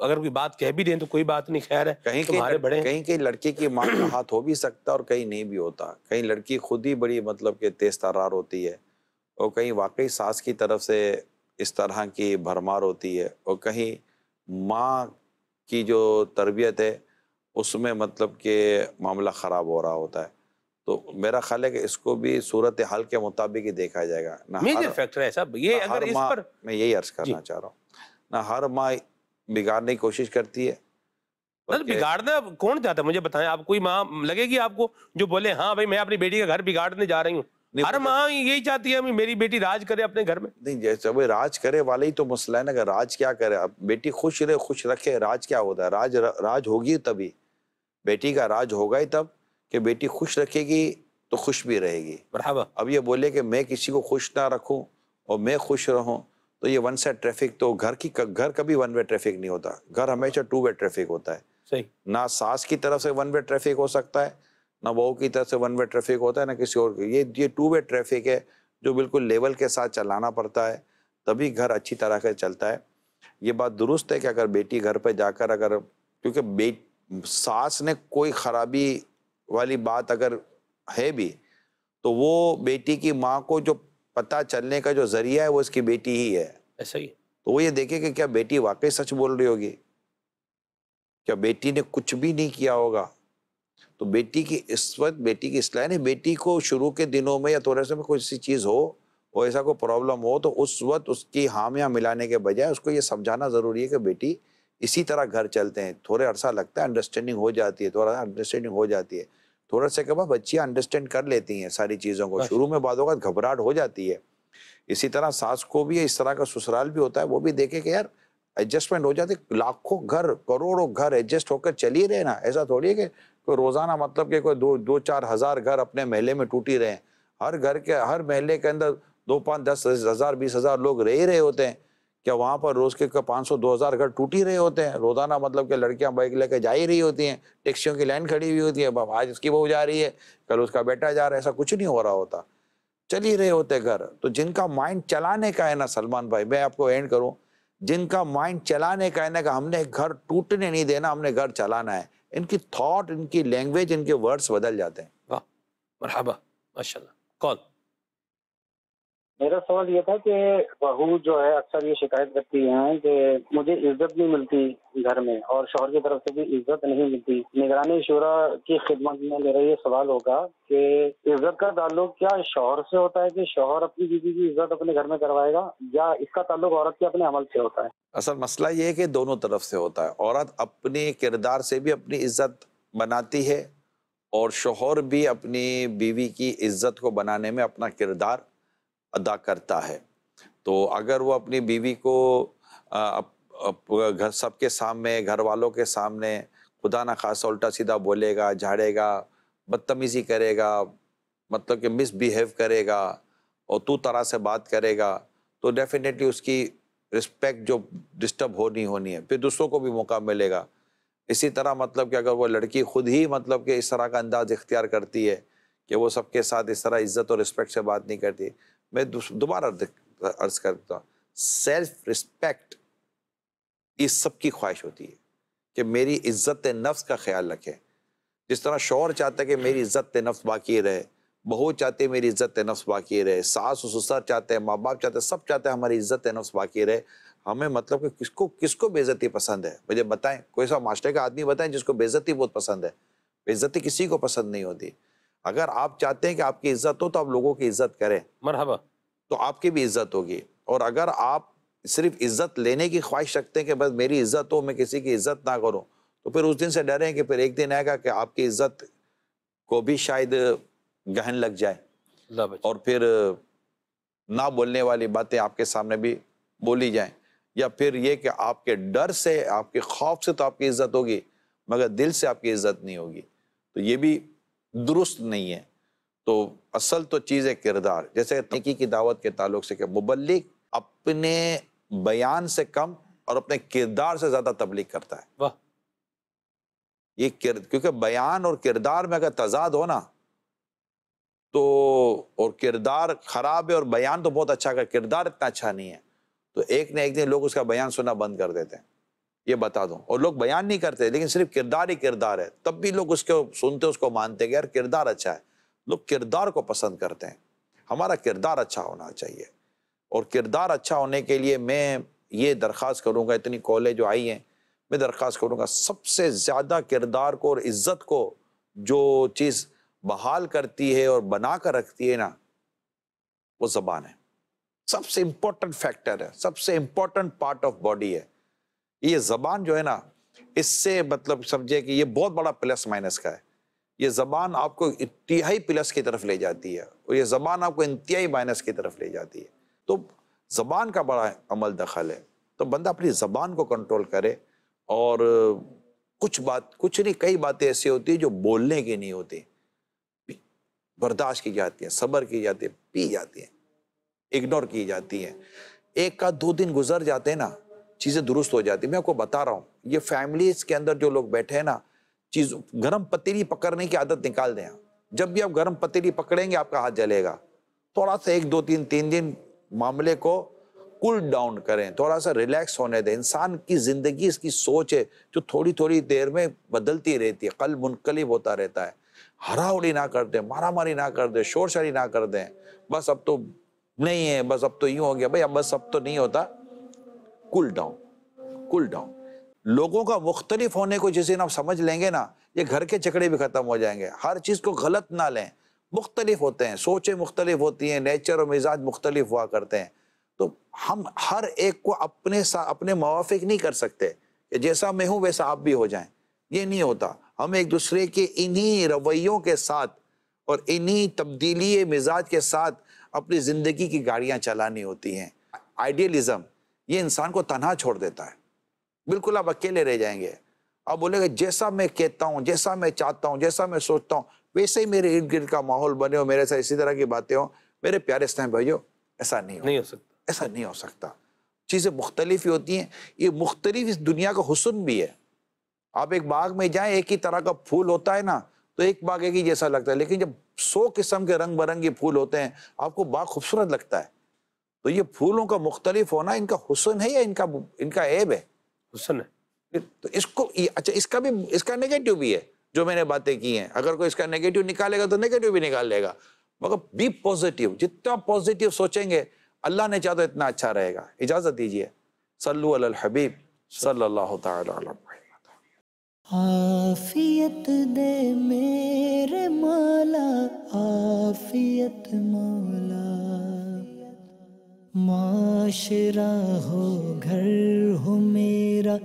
اگر کوئی بات کہہ بھی دیں تو کوئی بات نہیں, خیر ہے تمہارے بڑے. کہیں لڑکی کی ماں کا ہاتھ ہو بھی سکتا اور کہیں نہیں بھی ہوتا. کہیں لڑکی خود ہی بڑی مطلب کہ تیز ترار ہوتی ہے اور کہیں واقعی ساس کی طرف سے اس طرح کی بھرمار ہوتی ہے، اور کہیں ماں کی جو تربیت ہے اس میں مطلب کہ معاملہ خراب ہو رہا ہوتا ہے. تو میرا خیال ہے کہ اس کو بھی صورت حال کے مطابق ہی دیکھا جائے گا. میجر فیکٹر ہے صاحب یہ. اگر اس پر میں یہی عرض کرنا چاہ رہا ہوں، نہ ہر ماں بگاڑنے کی کوشش کرتی ہے. بگاڑنا کون چاہتا ہے مجھے بتائیں آپ؟ کوئی ماں لگے گی آپ کو جو بولے ہاں بھائی میں اپنی بیٹی کا گھر بگاڑنے جا رہی ہوں؟ ہر ماں یہی چاہتی ہے میری بیٹی راج کرے اپنے گھر میں. نہیں، جیسے وہ راج کرے والا ہی تو مسئلہ ہے نا، کہ راج کیا کرے. اب بیٹی خوش رہے خوش رکھے، راج کیا ہوتا ہے؟ راج ہوگی تبھی، بیٹی کا راج ہوگا ہی تب کہ بیٹی خوش رکھے گی تو خوش بھی رہے گی. مرحبا. اب یہ بولے کہ میں کسی کو خوش نہ رکھوں اور میں خوش رہوں تو یہ ون سائڈ ٹریفک. تو گھر کبھی ون وے ٹریفک نہیں ہوتا، گھر ہمیشہ ٹو وے ٹریفک ہوتا ہے. صحیح. نہ ساس کی طرف سے ون وے ٹریفک ہو سکتا ہے، نہ بہو کی طرف سے ون وے ٹریفک ہوتا ہے، نہ کسی اور کی. یہ ٹو وے ٹریفک ہے جو بالکل لیول کے ساتھ چلانا پڑتا ہے، تبھی گھر اچھی طرح سے چلتا ہے. یہ بات درست ہے کہ اگر بیٹی گھر پہ جا کر کیونکہ ساس نے کوئی خرابی والی بات اگر ہے بھی تو وہ بیٹی کی ماں کو جو پتہ چلنے کا جو ذریعہ ہے وہ اس کی بیٹی ہی ہے. ایسا ہی. تو وہ یہ دیکھے کہ کیا بیٹی واقعی سچ بول رہی ہوگی، کیا بیٹی نے کچھ بھی نہیں کیا ہوگا. تو بیٹی کی اس وقت بیٹی کی اصلاح نہیں، بیٹی کو شروع کے دنوں میں یا تھوڑے سے میں کوئی ایسی چیز ہو اور ایسا کوئی پرابلم ہو تو اس وقت اس کی حامیاں ملانے کے بجائے اس کو یہ سمجھانا ضروری ہے کہ بیٹی اسی طرح گھر چلتے ہیں. تھوڑے عرصہ لگتا ہے، انڈرسٹینڈنگ ہو جاتی ہے، تھوڑا سا کہ بچیاں انڈرسٹینڈ کر لیتی ہیں ساری چیزوں کو. شروع میں بعض اوقات گھبراہٹ ہو جاتی ہے. اسی طرح ساس کو بھی اس طرح کا سسرال بھی ہوتا ہے، وہ بھی دیکھے کہ یار ایڈجسٹمنٹ ہو جاتے. لاکھوں گھر کروڑوں گھر ایڈجسٹ ہو کر چل ہی رہے نا. ایسا تھوڑی ہے کہ کوئی روزانہ مطلب کہ کوئی دو چار ہزار گھر اپنے محلے میں ٹوٹ ہی رہے ہیں. ہر گھر کے ہر محلے کے اندر 2 5 10 ہزار 20 ہزار لوگ رہ ہی رہے ہوتے ہیں. کیا وہاں پر روز کے 500 2000 گھر ٹوٹ ہی رہے ہوتے ہیں روزانہ؟ مطلب کہ لڑکیاں بائک لے کے جا ہی رہی ہوتی ہیں، ٹیکسیوں کی لائن کھڑی ہوئی ہوتی ہے. آج اس کی بہو جا رہی ہے، کل اس کا بیٹا جا رہا ہے. ایسا کچھ نہیں ہو رہا ہوتا، چل ہی رہے ہوتے گھر. تو جن کا مائنڈ چلانے کا ہے نا سلمان بھائی، میں آپ کو اینڈ کروں، جن کا مائنڈ چلانے کا ہے نا کہ ہم نے گھر ٹوٹنے نہیں دینا، ہم نے گھر چلانا ہے، ان کی تھاٹ، ان کی لینگویج، ان کے ورڈز بدل جاتے ہیں. واہ مرحبا ماشاءاللہ. کال. میرا سوال یہ تھا کہ بہو جو ہے اکثر یہ شکایت کرتی ہیں کہ مجھے عزت نہیں ملتی گھر میں، اور شوہر کی طرف سے بھی عزت نہیں ملتی. نگرانی شورا کی خدمت میں میرا یہ سوال ہوگا کہ عزت کا تعلق کیا شوہر سے ہوتا ہے کہ شوہر اپنی بیوی کی عزت اپنے گھر میں کروائے گا، یا اس کا تعلق عورت کے اپنے عمل سے ہوتا ہے؟ اصل مسئلہ یہ ہے کہ دونوں طرف سے ہوتا ہے. عورت اپنے کردار سے بھی اپنی عزت بناتی ہے اور شوہر بھی اپنی بیوی کی عزت کو بنانے میں اپنا کردار ادا کرتا ہے. تو اگر وہ اپنی بیوی کو گھر سب کے سامنے، گھر والوں کے سامنے خدا نہ خاصا الٹا سیدھا بولے گا، جھاڑے گا، بدتمیزی کرے گا، مطلب کہ مس بیہیو کرے گا اور تو طرح سے بات کرے گا، تو ڈیفینیٹلی اس کی رسپیکٹ جو ڈسٹرب ہونی ہے، پھر دوسروں کو بھی موقع ملے گا. اسی طرح مطلب کہ اگر وہ لڑکی خود ہی مطلب کہ اس طرح کا انداز اختیار کرتی ہے کہ وہ سب کے ساتھ اس طرح عزت اور رسپیکٹ سے بات نہیں کرتی، میں دوبارہ عرض کرتا ہوں، سیلف رسپیکٹ اس سب کی خواہش ہوتی ہے کہ میری عزت نفس کا خیال رکھے. جس طرح شوہر چاہتا ہے کہ میری عزت نفس باقی رہے، بہو چاہتے ہیں میری عزت نفس باقی رہے، ساس و سسر چاہتے ہیں، ماں باپ چاہتے ہیں، سب چاہتے ہیں ہماری عزت نفس باقی رہے. ہمیں مطلب کہ کس کو بے عزتی پسند ہے؟ مجھے بتائیں، کوئی سا معاشرے کا آدمی بتائیں جس کو بے عزتی بہت پسند ہے. بے عزتی کسی کو پسند نہیں ہوتی. اگر آپ چاہتے ہیں کہ آپ کی عزت ہو تو آپ لوگوں کی عزت کریں، مرحبا، تو آپ کی بھی عزت ہوگی. اور اگر آپ صرف عزت لینے کی خواہش رکھتے ہیں کہ بس میری عزت ہو، میں کسی کی عزت نہ کروں، تو پھر اس دن سے ڈریں کہ پھر ایک دن آئے گا کہ آپ کی عزت کو بھی شاید گہن لگ جائے اور پھر نہ بولنے والی باتیں آپ کے سامنے بھی بولی جائیں، یا پھر یہ کہ آپ کے ڈر سے، آپ کے خوف سے تو آپ کی عزت ہوگی مگر دل سے آپ کی عزت نہیں ہوگی. تو یہ بھی درست نہیں ہے. تو اصل تو چیز ہے کردار. جیسے نیکی کی دعوت کے تعلق سے کہ مبلغ اپنے بیان سے کم اور اپنے کردار سے زیادہ تبلیغ کرتا ہے. واہ. یہ کیونکہ بیان اور کردار میں اگر تضاد ہو نا تو، اور کردار خراب ہے اور بیان تو بہت اچھا، کردار اتنا اچھا نہیں ہے، تو ایک نہ ایک دن لوگ اس کا بیان سننا بند کر دیتے ہیں. یہ بتا دوں. اور لوگ بیان نہیں کرتے لیکن صرف کردار ہی کردار ہے، تب بھی لوگ اس کو سنتے، اس کو مانتے کہ یار کردار اچھا ہے. لوگ کردار کو پسند کرتے ہیں. ہمارا کردار اچھا ہونا چاہیے. اور کردار اچھا ہونے کے لیے میں یہ درخواست کروں گا، اتنی کالیں جو آئی ہیں، میں درخواست کروں گا سب سے زیادہ کردار کو اور عزت کو جو چیز بحال کرتی ہے اور بنا کر رکھتی ہے نا، وہ زبان ہے. سب سے امپورٹنٹ فیکٹر ہے، سب سے امپورٹنٹ پارٹ آف باڈی ہے. یہ زبان جو ہے نا، اس سے مطلب سمجھے کہ یہ بہت بڑا پلس مائنس کا ہے. یہ زبان آپ کو انتہائی پلس کی طرف لے جاتی ہے اور یہ زبان آپ کو انتہائی مائنس کی طرف لے جاتی ہے. تو زبان کا بڑا عمل دخل ہے. تو بندہ اپنی زبان کو کنٹرول کرے. اور کچھ نہیں، کئی باتیں ایسی ہوتی ہیں جو بولنے کی نہیں ہوتی، برداشت کی جاتی ہیں، صبر کی جاتی ہے، پی جاتی ہیں، اگنور کی جاتی ہیں. ایک کا 2 دن گزر جاتے ہیں نا، چیزیں درست ہو جاتی ہیں. میں آپ کو بتا رہا ہوں، یہ فیملیز کے اندر جو لوگ بیٹھے ہیں نا، گرم پتیلی پکڑنے کی عادت نکال دیں. جب بھی آپ گرم پتیلی پکڑیں گے آپ کا ہاتھ جلے گا. تھوڑا سا 1 2 3 دن معاملے کو کول ڈاؤن کریں، تھوڑا سا ریلیکس ہونے دیں. انسان کی زندگی اس کی سوچ ہے جو تھوڑی تھوڑی دیر میں بدلتی رہتی ہے، قلب منقلب ہوتا رہتا ہے. ہراوڑی نہ کر دیں، مارا ماری نہ کر دیں، شور شری نہ کر دیں. بس اب تو نہیں ہے، بس اب تو یوں ہو گیا. بھائی اب بس اب تو نہیں ہوتا. Cool down, cool down. لوگوں کا مختلف ہونے کو جس دن آپ سمجھ لیں گے نا، یہ گھر کے جھگڑے بھی ختم ہو جائیں گے. ہر چیز کو غلط نہ لیں. مختلف ہوتے ہیں، سوچیں مختلف ہوتی ہیں، نیچر اور مزاج مختلف ہوا کرتے ہیں. تو ہم ہر ایک کو اپنے موافق نہیں کر سکتے کہ جیسا میں ہوں ویسا آپ بھی ہو جائیں. یہ نہیں ہوتا. ہم ایک دوسرے کے انہی رویوں کے ساتھ اور انہی تبدیلی مزاج کے ساتھ اپنی زندگی کی گاڑیاں چلانی ہوتی ہیں. آئیڈیلزم یہ انسان کو تنہا چھوڑ دیتا ہے. بالکل آپ اکیلے رہ جائیں گے. آپ بولے گے جیسا میں کہتا ہوں، جیسا میں چاہتا ہوں، جیسا میں سوچتا ہوں ویسے ہی میرے ارد گرد کا ماحول بنے ہو، میرے ساتھ اسی طرح کی باتیں ہوں. میرے پیارے اسلام بھائیو، ایسا نہیں نہیں ہو سکتا. ایسا نہیں ہو سکتا. چیزیں مختلف ہی ہوتی ہیں. یہ مختلف اس دنیا کا حسن بھی ہے. آپ ایک باغ میں جائیں، ایک ہی طرح کا پھول ہوتا ہے نا، تو ایک باغ ایک ہی جیسا لگتا ہے. لیکن جب 100 قسم کے رنگ برنگی پھول ہوتے ہیں، آپ کو باغ خوبصورت لگتا ہے. تو یہ پھولوں کا مختلف ہونا ان کا حسن ہے یا ان کا عیب ہے؟ حسن ہے. تو اس کو اچھا، اس کا نیگیٹو بھی ہے جو میں نے باتیں کی ہیں. اگر کوئی اس کا نیگیٹو نکالے گا تو نیگیٹو بھی نکال لے گا. مگر بی پوزیٹیو. جتنا پوزیٹیو سوچیں گے اللہ نے چاہا تو اتنا اچھا رہے گا. اجازت دیجئے. صلو علی الحبیب صلی اللہ تعالی علیہ وسلم. عافیت دے میرے مولا، عافیت مولا. معاشرہ ہو گھر ہو میرا،